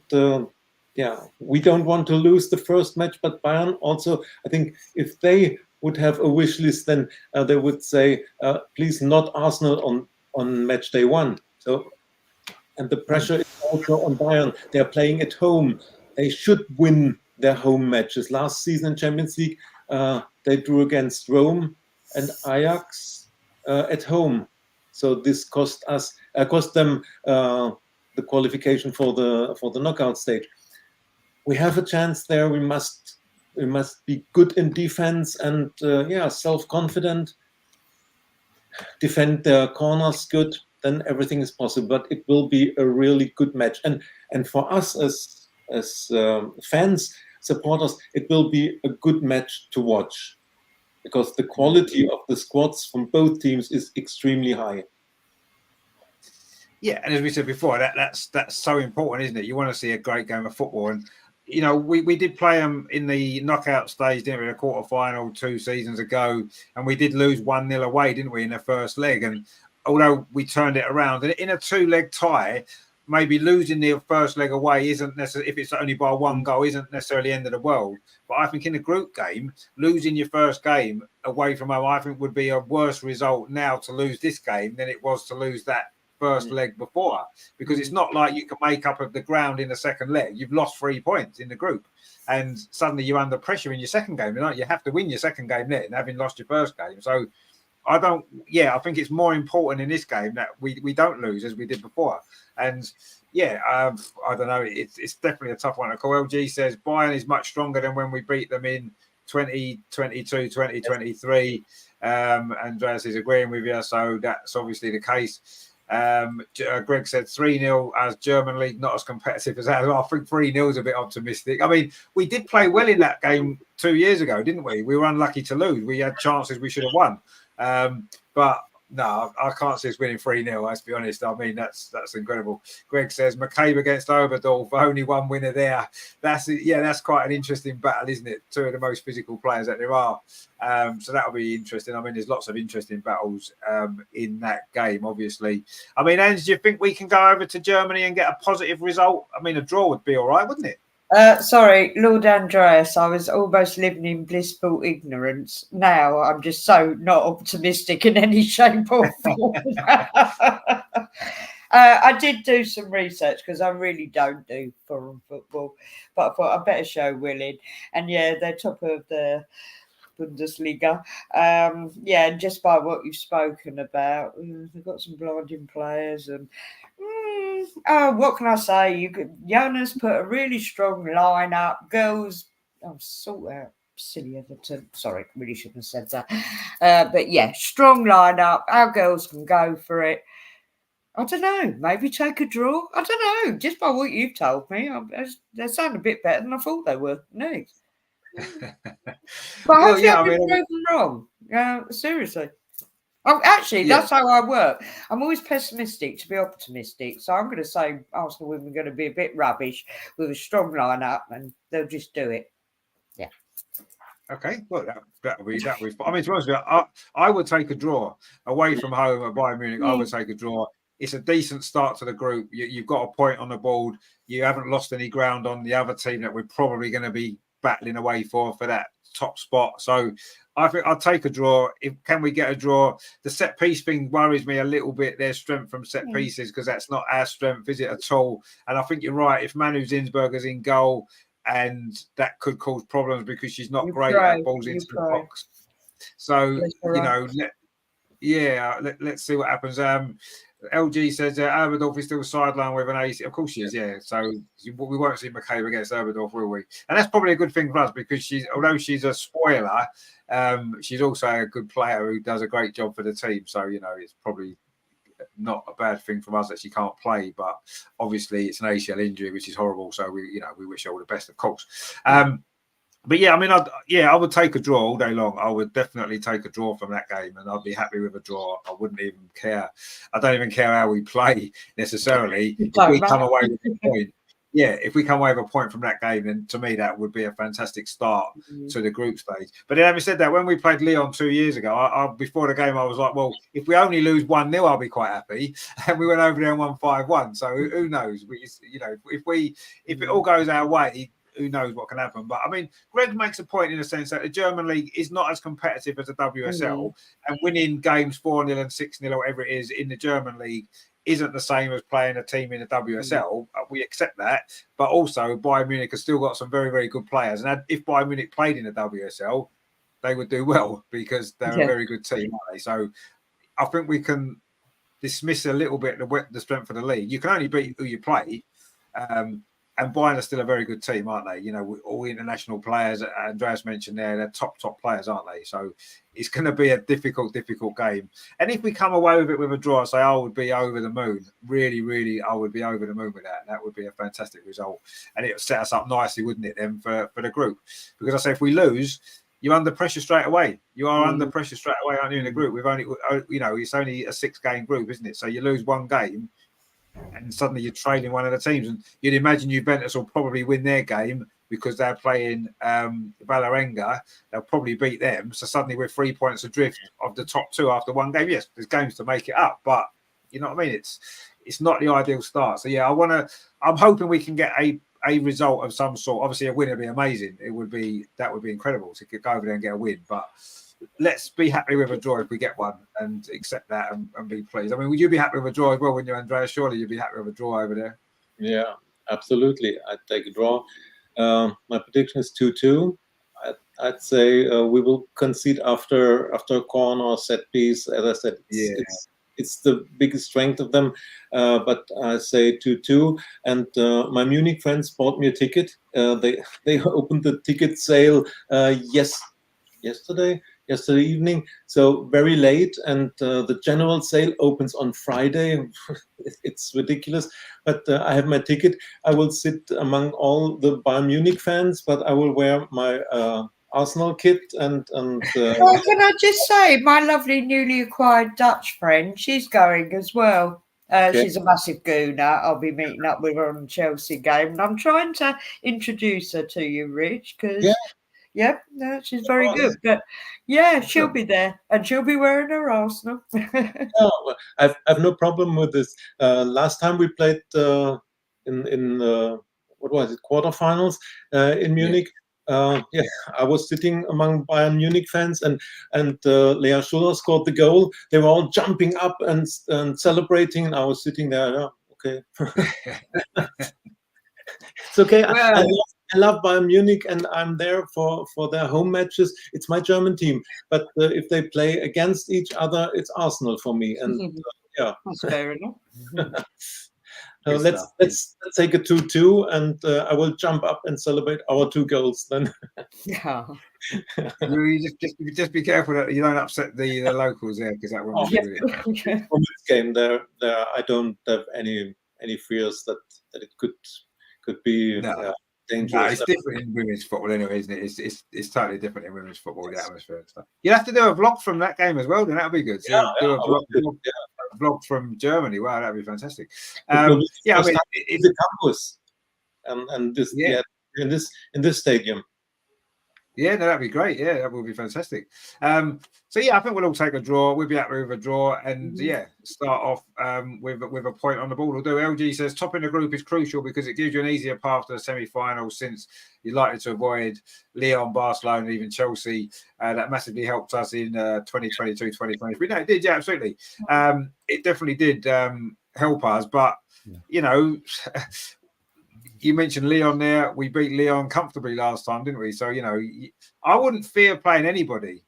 we don't want to lose the first match. But Bayern also, I think, if they would have a wish list, then they would say, please not Arsenal on match day 1. So, and the pressure is also on Bayern. They're playing at home. They should win their home matches. Last season in Champions League, they drew against Rome and Ajax at home. So this cost them the qualification for the knockout stage. We have a chance there. We must be good in defense and self-confident. Defend their corners good. Then everything is possible. But it will be a really good match. And for us as fans, supporters, it will be a good match to watch, because the quality of the squads from both teams is extremely high. Yeah, and as we said before, that's so important, isn't it? You want to see a great game of football, and we did play them in the knockout stage, didn't we? In a quarter-final 2 seasons ago, and we did lose 1-0 away, didn't we, in the first leg? And although we turned it around, and in a 2-leg tie, maybe losing the first leg away isn't necessarily, if it's only by 1 goal, isn't necessarily the end of the world. But I think in a group game, losing your first game away from home, I think would be a worse result now to lose this game than it was to lose that first leg before, because it's not like you can make up of the ground in the second leg. You've lost 3 points in the group, and suddenly you're under pressure in your second game. You have to win your second game then, having lost your first game. So I think it's more important in this game that we don't lose as we did before. And I don't know, it's definitely a tough one. LG says Bayern is much stronger than when we beat them in 2022, 2023. Andreas is agreeing with you, so that's obviously the case. Greg said 3-0 as German league, not as competitive as ours. I think 3-0 is a bit optimistic. I mean, we did play well in that game 2 years ago, didn't we? We were unlucky to lose. We had chances we should have won. But no, I can't see us winning 3-0, let's be honest. I mean, that's incredible. Greg says McCabe against Oberdorf, only 1 winner there. That's quite an interesting battle, isn't it? 2 of the most physical players that there are. So that'll be interesting. I mean, there's lots of interesting battles in that game, obviously. I mean, Ange, do you think we can go over to Germany and get a positive result? I mean, a draw would be all right, wouldn't it? Sorry, Lord Andreas, I was almost living in blissful ignorance. Now I'm just so not optimistic in any shape or form. I did do some research because I really don't do foreign football, but I thought I'd better show willing. And they're top of the Bundesliga. Yeah, and just by what you've spoken about, they've got some blinding players, and what can I say? Jonas put a really strong lineup. Girls, sort out. Silly Everton. Sorry, really shouldn't have said that. But yeah, strong lineup. Our girls can go for it. I don't know. Maybe take a draw. I don't know. Just by what you've told me, they sound a bit better than I thought they were. No. But hopefully I've been proven wrong. Seriously. That's how I work. I'm always pessimistic to be optimistic. So I'm going to say Arsenal women are going to be a bit rubbish with a strong lineup, and they'll just do it. Yeah. Okay, well, that'll be. I mean, to be honest with you, I would take a draw away from home at Bayern Munich. I would take a draw. It's a decent start to the group. You've got a point on the board. You haven't lost any ground on the other team that we're probably going to be battling away for that top spot. So I think I'll take a draw. Can we get a draw? The set piece thing worries me a little bit. Their strength from set pieces, because that's not our strength, is it at all? And I think you're right. If Manu Zinsberger's in goal, and that could cause problems because she's not great at balls into the box. So, let's see what happens. LG says Erberdorf is still sidelined with an AC. Of course she is, yeah. So we won't see McCabe against Erberdorf, will we? And that's probably a good thing for us, because although she's a spoiler, she's also a good player who does a great job for the team. So, it's probably not a bad thing from us that she can't play, but obviously it's an ACL injury, which is horrible. So we wish her all the best, of course. But yeah, I mean, I would take a draw all day long. I would definitely take a draw from that game, and I'd be happy with a draw. I wouldn't even care. I don't even care how we play necessarily. If we come away with a point, if we come away with a point from that game, then to me that would be a fantastic start to the group stage. But then having said that, when we played Lyon 2 years ago, before the game, I was like, well, if we only lose 1-0, I'll be quite happy. And we went over there and won 5-1. So who knows? If it all goes our way, who knows what can happen. But I mean, Greg makes a point in the sense that the German league is not as competitive as the WSL, and winning games 4-0 and 6-0, whatever it is, in the German league isn't the same as playing a team in the WSL. We accept that, but also Bayern Munich has still got some very, very good players. And if Bayern Munich played in the WSL, they would do well, because they're a very good team, aren't they? So I think we can dismiss a little bit the strength of the league. You can only beat who you play. And Bayern are still a very good team, aren't they? All international players. Andreas mentioned they're top players, aren't they? So it's going to be a difficult game. And if we come away with it with a draw, I say I would be over the moon. Really, really, I would be over the moon with that. That would be a fantastic result. And it would set us up nicely, wouldn't it, then, for the group? Because I say if we lose, you're under pressure straight away. You are under pressure straight away, aren't you, in the group? We've only, it's only a 6-game group, isn't it? So you lose one game, and suddenly you're trailing one of the teams, and you'd imagine Juventus will probably win their game because they're playing Valerenga. They'll probably beat them, so suddenly we're 3 points adrift of the top 2 after one game. Yes, there's games to make it up, but you know what I mean. It's not the ideal start. So yeah, I'm hoping we can get a result of some sort. Obviously, a win would be amazing. That would be incredible to go over there and get a win, but let's be happy with a draw if we get one, and accept that and be pleased. I mean, would you be happy with a draw as well, wouldn't you, Andreas? Surely you'd be happy with a draw over there. Yeah, absolutely. I'd take a draw. My prediction is 2-2. I'd say we will concede after a corner or set piece. As I said, it's the biggest strength of them. But I say 2-2. And my Munich friends bought me a ticket. They opened the ticket sale yesterday evening, so very late, and the general sale opens on Friday. It's ridiculous, but I have my ticket. I will sit among all the Bayern Munich fans, but I will wear my Arsenal kit and Well, can I just say, my lovely newly acquired Dutch friend, she's going as well. She's a massive gooner. I'll be meeting up with her on the Chelsea game, and I'm trying to introduce her to you, Rich, because she's very good. But yeah, she'll be there, and she'll be wearing her Arsenal. I've no problem with this. Last time we played in what was it, quarterfinals in Munich. I was sitting among Bayern Munich fans, and Lea Schuller scored the goal. They were all jumping up and celebrating, and I was sitting there. Okay, it's okay. I love Bayern Munich, and I'm there for their home matches. It's my German team, but if they play against each other, it's Arsenal for me. And yeah, that's fair enough. let's take a 2-2, and I will jump up and celebrate our 2 goals then. Yeah. You just be careful that you don't upset the locals there, because that won't be good. For this game, there, I don't have any fears that it could be dangerous. No, it's different in women's football anyway, isn't it? It's totally different in women's football, the atmosphere and stuff. You'll have to do a vlog from that game as well, then that'll be good. So do a vlog from Germany. Wow, that'd be fantastic. I mean, it's the campus, and this in this stadium. Yeah, no, that'd be great. Yeah, that would be fantastic. So yeah, I think we'll all take a draw. We'll be happy with a draw, and start off with a point on the board. Although LG says topping the group is crucial because it gives you an easier path to the semi-finals, since you're likely to avoid Lyon, Barcelona, even Chelsea. That massively helped us in 2022, 2023. No, it did. Yeah, absolutely. It definitely did help us, but you know. You mentioned Lyon there. We beat Lyon comfortably last time, didn't we? So, you know, I wouldn't fear playing anybody.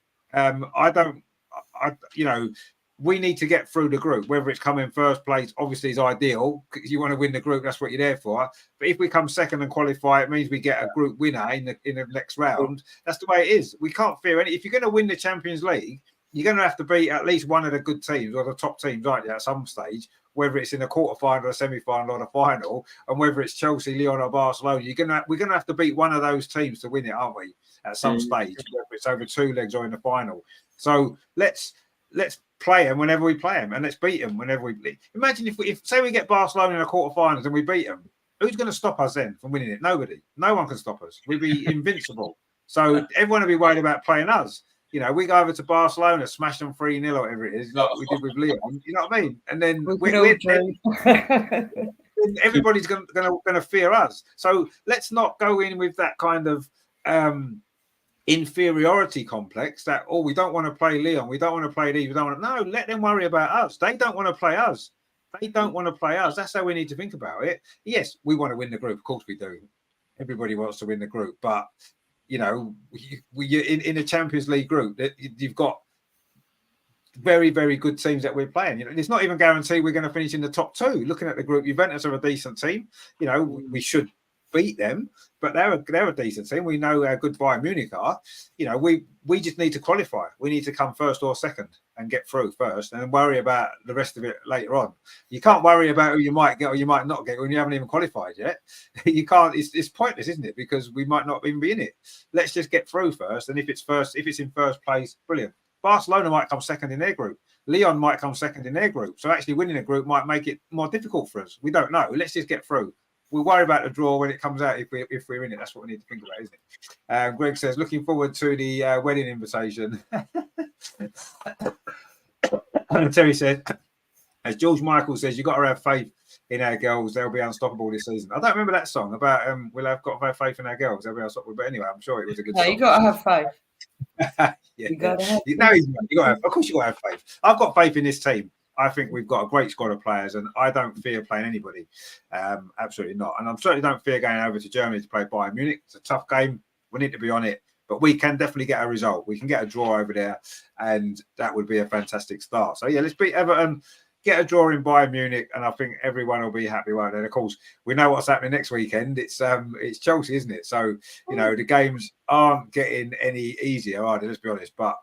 We need to get through the group. Whether it's coming first place, obviously, is ideal, because you want to win the group. That's what you're there for. But if we come second and qualify, it means we get a group winner in the next round. That's the way it is. We can't fear any. If you're going to win the Champions League, you're going to have to beat at least one of the good teams or the top teams, aren't you, at some stage, whether it's in a quarter-final, a semi-final, or the final, and whether it's Chelsea, Lyon, or Barcelona. We're going to have to beat one of those teams to win it, aren't we, at some stage, whether it's over 2 legs or in the final. So let's play them whenever we play them, and let's beat them whenever we play. Imagine if say we get Barcelona in the quarter-finals and we beat them, who's going to stop us then from winning it? Nobody. No one can stop us. We'd be invincible. So everyone will be worried about playing us. You know, we go over to Barcelona, smash them 3-0 or whatever it is, like we did with Lyon. You know what I mean? And then everybody's going to fear us. So let's not go in with that kind of inferiority complex that, we don't want to play Lyon, we don't want to play these, no, let them worry about us. They don't want to play us. That's how we need to think about it. Yes, we want to win the group. Of course we do. Everybody wants to win the group, but you know, we in a Champions League group that you've got very, very good teams that we're playing. You know, it's not even guaranteed we're going to finish in the top 2. Looking at the group, Juventus are a decent team. You know, we should beat them, but they're a decent team. We know how good Bayern Munich are. You know, we just need to qualify. We need to come first or second and get through first, and worry about the rest of it later on. You can't worry about who you might get or you might not get when you haven't even qualified yet. You can't. It's pointless, isn't it? Because we might not even be in it. Let's just get through first, and if it's in first place, brilliant. Barcelona might come second in their group. Lyon might come second in their group. So actually winning a group might make it more difficult for us. We don't know. Let's just get through. We'll worry about the draw when it comes out if we're in it. That's what we need to think about, isn't it? Greg says, looking forward to the wedding invitation. Terry said, as George Michael says, you've got to have faith in our girls. They'll be unstoppable this season. I don't remember that song about we'll have got to have faith in our girls. They'll be unstoppable. But anyway, I'm sure it was a good song. You got to have faith. Yeah. You got to have faith. No, you got to have, of course you got to have faith. I've got faith in this team. I think we've got a great squad of players, and I don't fear playing anybody. Absolutely not. And I certainly don't fear going over to Germany to play Bayern Munich. It's a tough game. We need to be on it, but we can definitely get a result. We can get a draw over there, and that would be a fantastic start. So yeah, let's beat Everton, get a draw in Bayern Munich, and I think everyone will be happy with it. And of course, we know what's happening next weekend. It's Chelsea, isn't it? So you know the games aren't getting any easier, are they? Let's be honest. But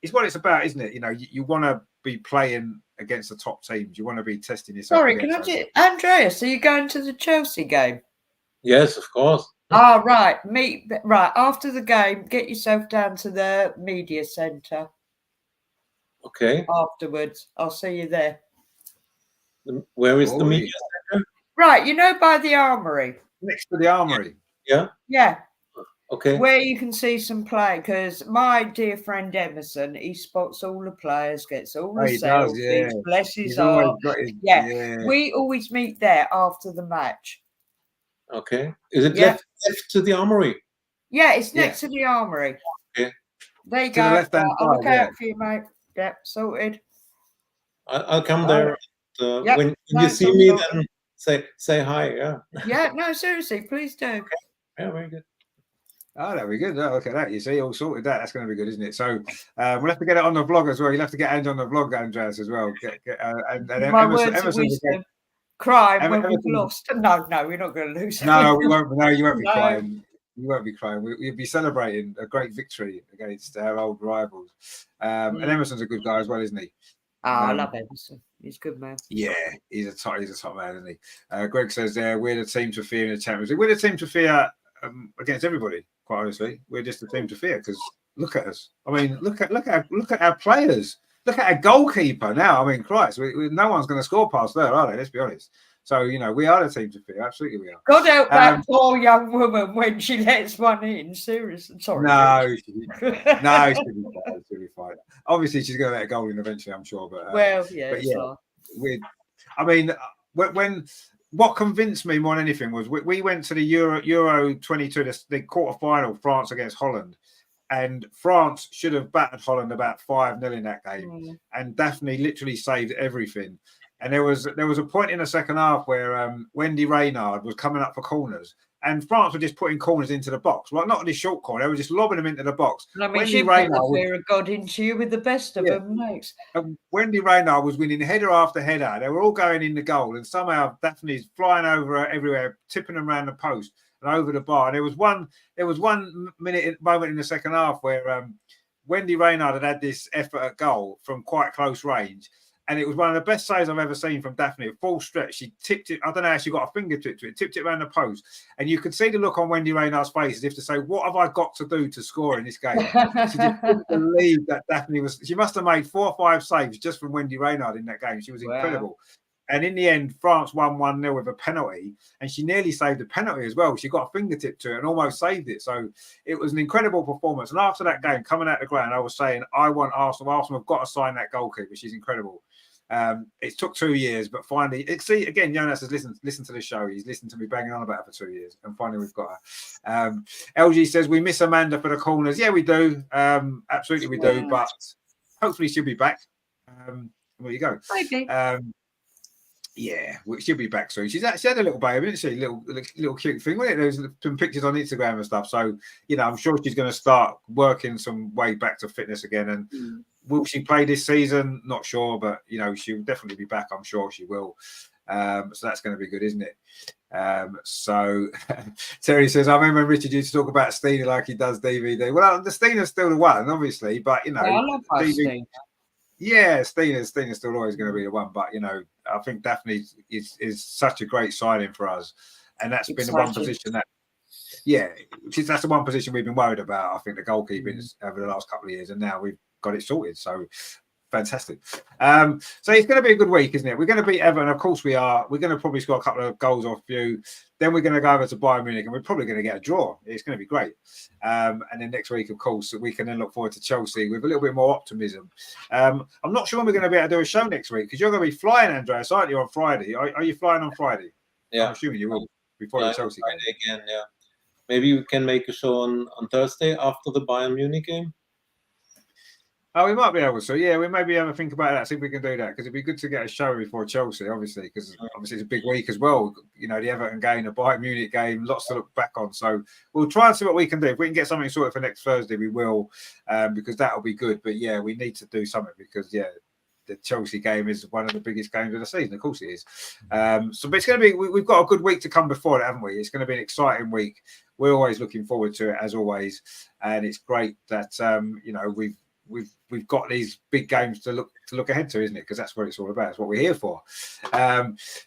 it's what it's about, isn't it? You know, you want to be playing against the top teams. You want to be testing yourself. Sorry, can I just, Andreas, are you going to the Chelsea game? Yes, of course. Right. After the game, get yourself down to the media centre. Okay. Afterwards, I'll see you there. Where is the media centre? Right, you know, by the Armoury. Next to the Armoury. Yeah. Yeah. Okay. Where you can see some play, because my dear friend Emerson, he spots all the players, gets all the selfies, bless his heart. We always meet there after the match. Okay. Is it left to the Armoury? Yeah, it's next to the Armoury. Okay. There you go. I'll look out for you, mate. Yeah, sorted. I'll come there. When you see me, then say hi. Yeah. Yeah. No, seriously, please do. Yeah, very good. Oh, that'll be good. Oh, look at that. You see, all sorted that. That's going to be good, isn't it? So we'll have to get it on the vlog as well. You'll have to get Ange on the vlog, Andreas, as well. And My words of wisdom. Cry when we've lost. No, we're not going to lose. No, we won't. No, you won't be No. crying. You won't be crying. We'll be celebrating a great victory against our old rivals. And Emerson's a good guy as well, isn't he? I love Emerson. He's a good man. Yeah, he's a top man, isn't he? Greg says there, we're the team to fear in the Champions League. We're the team to fear against everybody. Quite honestly, we're just the team to fear because look at us. I mean, look at our players. Look at our goalkeeper now. I mean, Christ, no one's going to score past there, are they? Let's be honest. So we are the team to fear. Absolutely, we are. God help that poor young woman when she lets one in. Seriously, sorry. No, she'll be fine. Obviously, she's going to let a goal in eventually, I'm sure. But when what convinced me more than anything was we went to the Euro 22, the quarter-final, France against Holland. And France should have battered Holland about 5-0 in that game. And Daphne literally saved everything. And there was a point in the second half where Wendy Reynard was coming up for corners. And France were just putting corners into the box. Well, not in this short corner. They were just lobbing them into the box. I mean, she put the fear of God into you with the best of them next. And Wendy Reynard was winning header after header. They were all going in the goal. And somehow Daphne's flying over her everywhere, tipping them around the post and over the bar. And there was one moment in the second half where Wendy Reynard had this effort at goal from quite close range. And it was one of the best saves I've ever seen from Daphne. Full stretch. She tipped it. I don't know how she got a fingertip to it. Tipped it around the post. And you could see the look on Wendy Reynard's face as if to say, what have I got to do to score in this game? She just couldn't believe that Daphne was... She must have made 4 or 5 saves just from Wendy Reynard in that game. She was incredible. And in the end, France won 1-0 with a penalty. And she nearly saved a penalty as well. She got a fingertip to it and almost saved it. So it was an incredible performance. And after that game, coming out the ground, I was saying, I want Arsenal. Arsenal have got to sign that goalkeeper. She's incredible. It took 2 years, but finally, see again. Jonas has listened to the show. He's listened to me banging on about it for 2 years, and finally we've got her. LG says we miss Amanda for the corners. Yeah, we do. Absolutely, we do. But hopefully she'll be back. There you go. Maybe. Yeah, she'll be back soon. She had a little baby, didn't she? Little cute thing, wasn't it? There's some pictures on Instagram and stuff. So I'm sure she's going to start working some way back to fitness again. And will she play this season? Not sure, but she'll definitely be back. I'm sure she will. So that's going to be good, isn't it? So Terry says, I remember Richard used to talk about Stina like he does DVD. Well, the Stina's still the one, obviously, but I love Stina. Yeah, Stina's still always going to be the one, but I think Daphne is such a great signing for us, and that's been the one position that's the one position we've been worried about. I think the goalkeeping over the last couple of years, and now we've got it sorted. So fantastic. So it's going to be a good week, isn't it? We're going to beat Everton, of course we are. We're going to probably score a couple of goals off you. Then we're going to go over to Bayern Munich, and we're probably going to get a draw. It's going to be great. And then next week, of course, we can then look forward to Chelsea with a little bit more optimism. I'm not sure when we're going to be able to do a show next week because you're going to be flying, Andreas, aren't you, on Friday? Are you flying on Friday? Yeah. I'm assuming you will before the Chelsea game. Again, yeah. Maybe we can make a show on Thursday after the Bayern Munich game. Oh, we might be able to. Yeah, we maybe have a think about that. See if we can do that because it'd be good to get a show before Chelsea, obviously, because obviously it's a big week as well. The Everton game, the Bayern Munich game, lots to look back on. So we'll try and see what we can do. If we can get something sorted for next Thursday, we will, because that'll be good. But yeah, we need to do something because the Chelsea game is one of the biggest games of the season. Of course it is. But it's going to be. We've got a good week to come before it, haven't we? It's going to be an exciting week. We're always looking forward to it, as always, and it's great that we've got these big games to look ahead to, isn't it? Because that's what it's all about. It's what we're here for.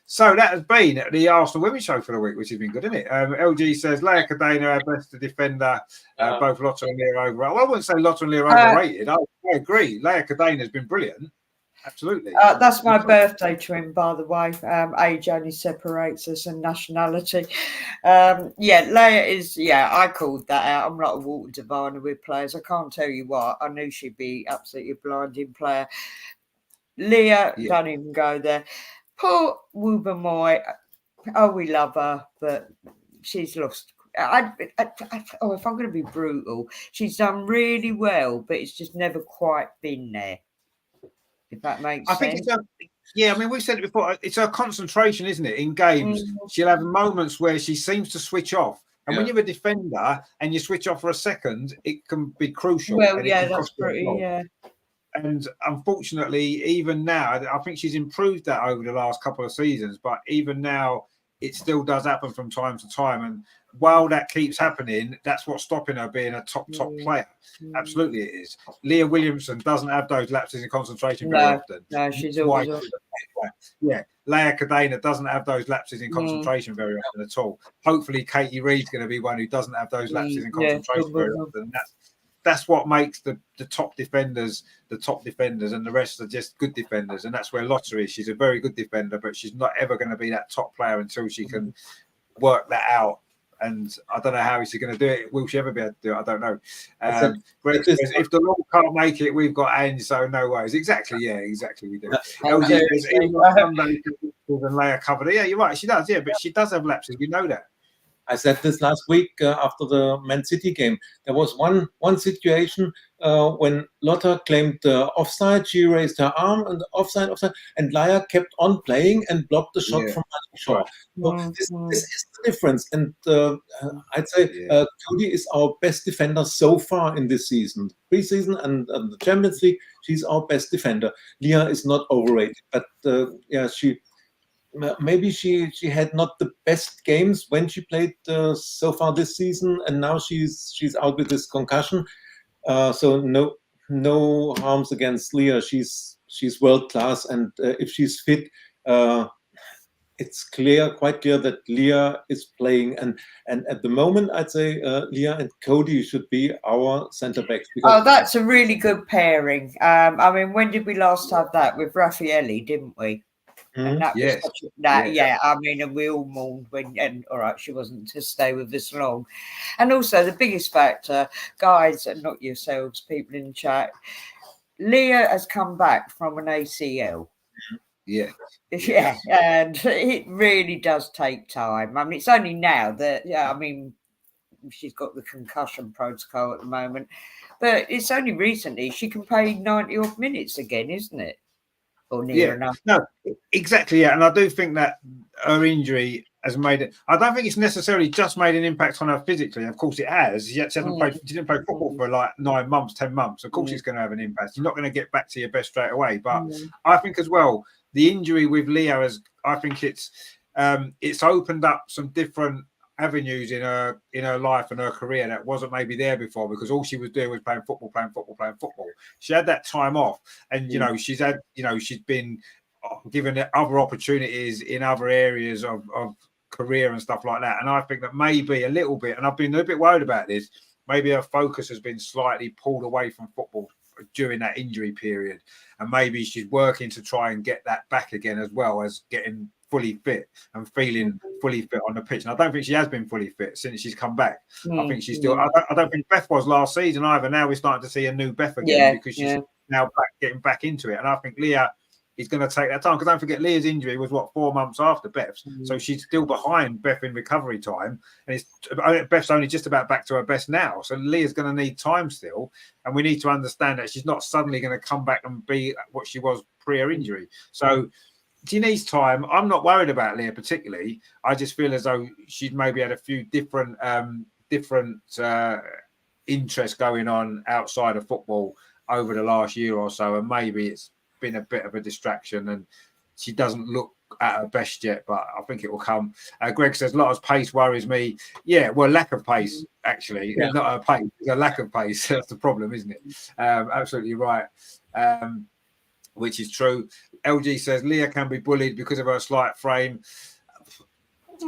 So that has been the Arsenal Women's Show for the week, which has been good, isn't it? LG says Leia Cadena, our best defender, both Lotta and Leah overrated. Well, I wouldn't say Lotta and Leah overrated. I agree. Leia Cadena has been brilliant. Absolutely. That's my birthday twin, by the way. Age only separates us and nationality. Leia is, I called that out. I'm not a water diviner with players. I can't tell you what. I knew she'd be absolutely a blinding player. Leah, don't even go there. Poor Wouba-Moy. Oh, we love her, but she's lost. If I'm going to be brutal, she's done really well, but it's just never quite been there. If that makes sense. Think we've said it before. It's her concentration, isn't it? In games, she'll have moments where she seems to switch off, And when you're a defender and you switch off for a second, it can be crucial. Well, and yeah, that's pretty, yeah. And unfortunately, even now, I think she's improved that over the last couple of seasons. But even now, it still does happen from time to time. And while that keeps happening, that's what's stopping her being a top player. Absolutely, it is. Leah Williamson doesn't have those lapses in concentration very often. No, she's always on. Yeah, Leia Cadena doesn't have those lapses in concentration very often at all. Hopefully, Katie Reid's going to be one who doesn't have those lapses in concentration very often. That's what makes the top defenders the top defenders, and the rest are just good defenders. And that's where Lotta is. She's a very good defender, but she's not ever going to be that top player until she can work that out. And I don't know how she's going to do it. Will she ever be able to do it? I don't know. Greg says, if the Lord can't make it, we've got Ange, so no worries. Exactly, yeah, exactly. We do. LG says, even Sunday and Leia covered it. Yeah, you're right. She does, yeah, but she does have lapses. We know that. I said this last week after the Man City game. There was one situation when Lotta claimed offside. She raised her arm and offside, and Leia kept on playing and blocked the shot from Shaw. So this is the difference. And I'd say Cody is our best defender so far in this season. Pre-season and the Champions League, she's our best defender. Leah is not overrated, but maybe she had not the best games when she played so far this season, and now she's out with this concussion. So no harms against Leah. She's world class, and if she's fit, it's quite clear that Leah is playing. And at the moment, I'd say Leah and Cody should be our centre backs. Oh, that's a really good pairing. I mean, when did we last have that with Raffaelli? Didn't we? And that was I mean, and we all mourned and all right, she wasn't to stay with us long. And also the biggest factor, guys, and not yourselves, people in the chat, Leah has come back from an ACL. Yeah, and it really does take time. I mean, it's only now that, I mean, she's got the concussion protocol at the moment, but it's only recently she can play 90 odd minutes again, isn't it? Or near enough. No, exactly. Yeah, and I do think that her injury has made it. I don't think it's necessarily just made an impact on her physically. Of course, it has. She hasn't played. She didn't play football for like 9 months, 10 mons. Of course, it's going to have an impact. You're not going to get back to your best straight away. But I think as well, the injury with Leah has. I think it's opened up some different avenues in her life and her career that wasn't maybe there before, because all she was doing was playing football. She had that time off, and she's been given other opportunities in other areas of career and stuff like that. And I think that maybe a little bit, and I've been a bit worried about this, maybe her focus has been slightly pulled away from football during that injury period, and maybe she's working to try and get that back again, as well as getting fully fit and feeling fully fit on the pitch. And I don't think she has been fully fit since she's come back. I think she's still. I don't think Beth was last season either. Now we're starting to see a new Beth again because she's now getting back into it. And I think Leah is going to take that time, because don't forget Leah's injury was 4 months after Beth's, so she's still behind Beth in recovery time, and Beth's only just about back to her best now. So Leah's going to need time still, and we need to understand that she's not suddenly going to come back and be what she was pre her injury. So she needs time. I'm not worried about Leah particularly. I just feel as though she'd maybe had a few different interests going on outside of football over the last year or so, and maybe it's been a bit of a distraction, and she doesn't look at her best yet, but I think it will come. Greg says Lotta's pace worries me. Yeah, well, lack of pace, actually. It's not her pace, it's a lack of pace. That's the problem, isn't it? Absolutely right. Which is true. LG says Leah can be bullied because of her slight frame.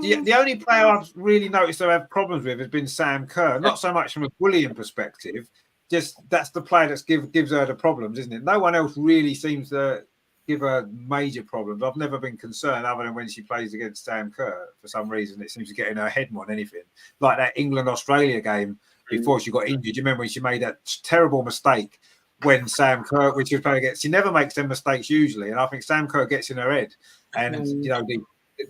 The only player I've really noticed I have problems with has been Sam Kerr. Not so much from a bullying perspective, just that's the player that gives her the problems, isn't it? No one else really seems to give her major problems. I've never been concerned, other than when she plays against Sam Kerr. For some reason, it seems to get in her head more than anything. Like that England-Australia game before she got injured. Do you remember when she made that terrible mistake when Sam Kerr, which she was playing against? She never makes them mistakes usually, and I think Sam Kerr gets in her head. And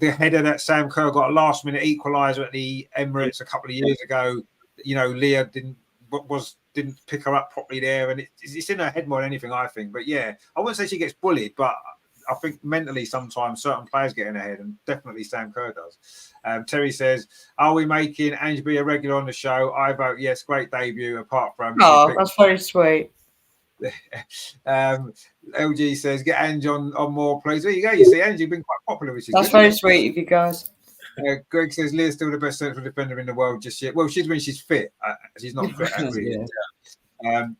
the header that Sam Kerr got, a last-minute equaliser at the Emirates a couple of years ago. Leah didn't pick her up properly there, and it's in her head more than anything, I think. But yeah, I wouldn't say she gets bullied, but I think mentally sometimes certain players get in ahead, and definitely Sam Kerr does. Terry says, "Are we making Ange be a regular on the show?" I vote yes. Great debut. Apart from that's very sweet. LG says, "Get Ange on more, please." There you go. You see, Ange, you've been quite popular, which is that's good, very sweet of you guys. Greg says, "Leah's still the best central defender in the world just yet." Well, she's when she's fit. She's not fit.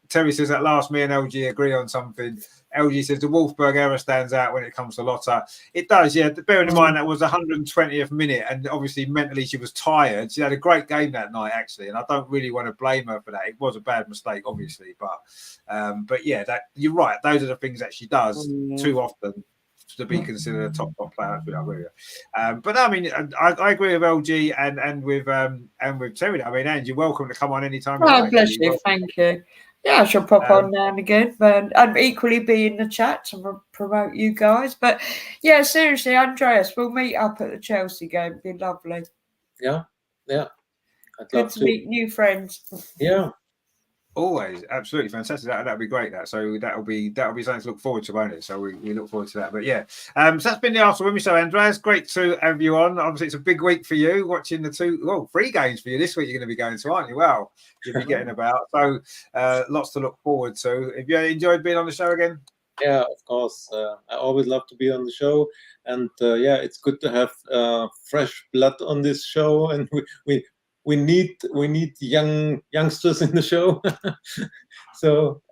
Terry says, "At last, me and LG agree on something." LG says the Wolfsburg error stands out when it comes to Lotta. It does, yeah. Bearing in mind that was 120th minute, and obviously mentally she was tired. She had a great game that night, actually, and I don't really want to blame her for that. It was a bad mistake, obviously, but yeah, that you're right. Those are the things that she does too often to be considered a top player. I agree with. But I mean, I agree with LG and with Terry. I mean, Ange, you're welcome to come on anytime. Bless you. Thank you. Yeah, I shall pop on now and again, but I'd equally be in the chat to promote you guys. But yeah, seriously, Andreas, we'll meet up at the Chelsea game. It'd be lovely. Yeah. I'd Good love to meet new friends. Yeah. Always, absolutely fantastic. That'd be great. So that'll be something to look forward to, won't it? So we look forward to that. But yeah, so that's been the Arsenal Women's Show. Andreas, great to have you on. Obviously, it's a big week for you. Watching the three games for you this week. You're going to be going to, aren't you? Well, you'll be getting about. So lots to look forward to. Have you enjoyed being on the show again? Yeah, of course. I always love to be on the show, and it's good to have fresh blood on this show, and we need youngsters in the show. So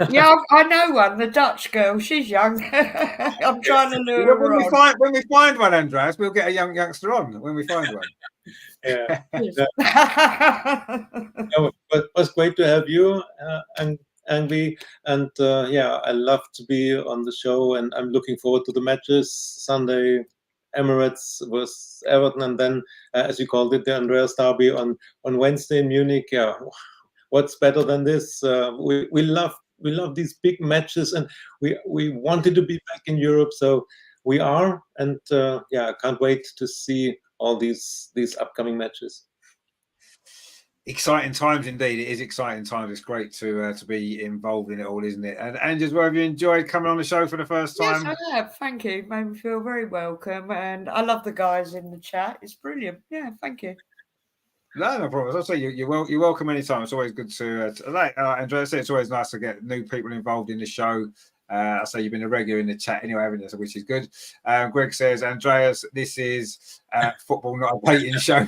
yeah, I know one, the Dutch girl. She's young. I'm trying to lure her on. When we find one, Andreas, we'll get a youngster on when we find one. Yeah. No, but it was great to have you, and I love to be on the show, and I'm looking forward to the matches Sunday. Emirates was Everton, and then, as you called it, the Andreas Derby on Wednesday in Munich. Yeah, what's better than this? We love these big matches, and we wanted to be back in Europe, so we are, and I can't wait to see all these upcoming matches. Exciting times indeed. It is exciting times. It's great to be involved in it all, isn't it? And as well, have you enjoyed coming on the show for the first time? Yes, I have. Thank you. Made me feel very welcome, and I love the guys in the chat. It's brilliant. Yeah, thank you. No problem. As I say, you're welcome anytime. It's always good to like Andrea said. It's always nice to get new people involved in the show. I say you've been a regular in the chat anyway, haven't you? Which is good. Greg says, Andreas, this is football, not a dating show.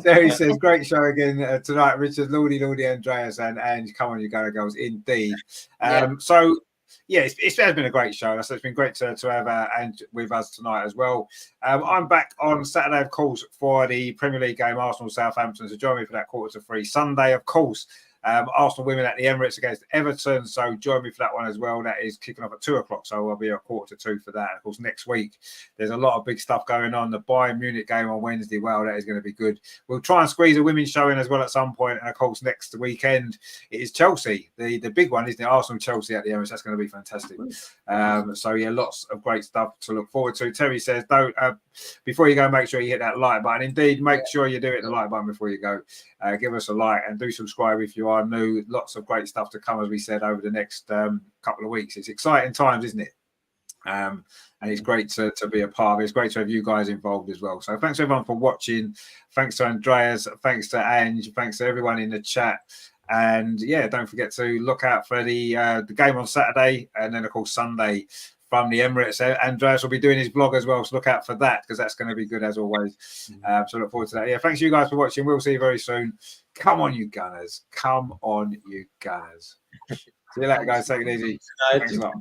Terry says, great show again tonight, Richard, Lordy, Andreas, and come on, you go, girls, indeed. So, yeah, it has been a great show. So it's been great to have Ange with us tonight as well. I'm back on Saturday, of course, for the Premier League game, Arsenal-Southampton. So join me for that 2:45. Sunday, of course, Arsenal women at the Emirates against Everton. So join me for that one as well. That is kicking off at 2:00. So I'll be at 2:45 for that. Of course, next week, there's a lot of big stuff going on. The Bayern Munich game on Wednesday. Well, that is going to be good. We'll try and squeeze a women's show in as well at some point. And of course, next weekend, it is Chelsea. The big one, isn't it? Arsenal-Chelsea at the Emirates. That's going to be fantastic. So yeah, lots of great stuff to look forward to. Terry says, don't before you go, make sure you hit that like button. Indeed, make sure you do hit the like button before you go. Give us a like and do subscribe if you are new. Lots of great stuff to come, as we said, over the next couple of weeks. It's exciting times, isn't it? And it's great to be a part of it. It's great to have you guys involved as well. So thanks everyone for watching. Thanks to Andreas. Thanks to Ange. Thanks to everyone in the chat. And yeah, don't forget to look out for the game on Saturday, and then of course Sunday from the Emirates. Andreas will be doing his vlog as well, so look out for that, because that's going to be good as always. So look forward to that. Yeah, thanks you guys for watching. We'll see you very soon. Come on, you Gunners. Come on, you Gunners. See you later, guys. Take it easy. Thanks a lot.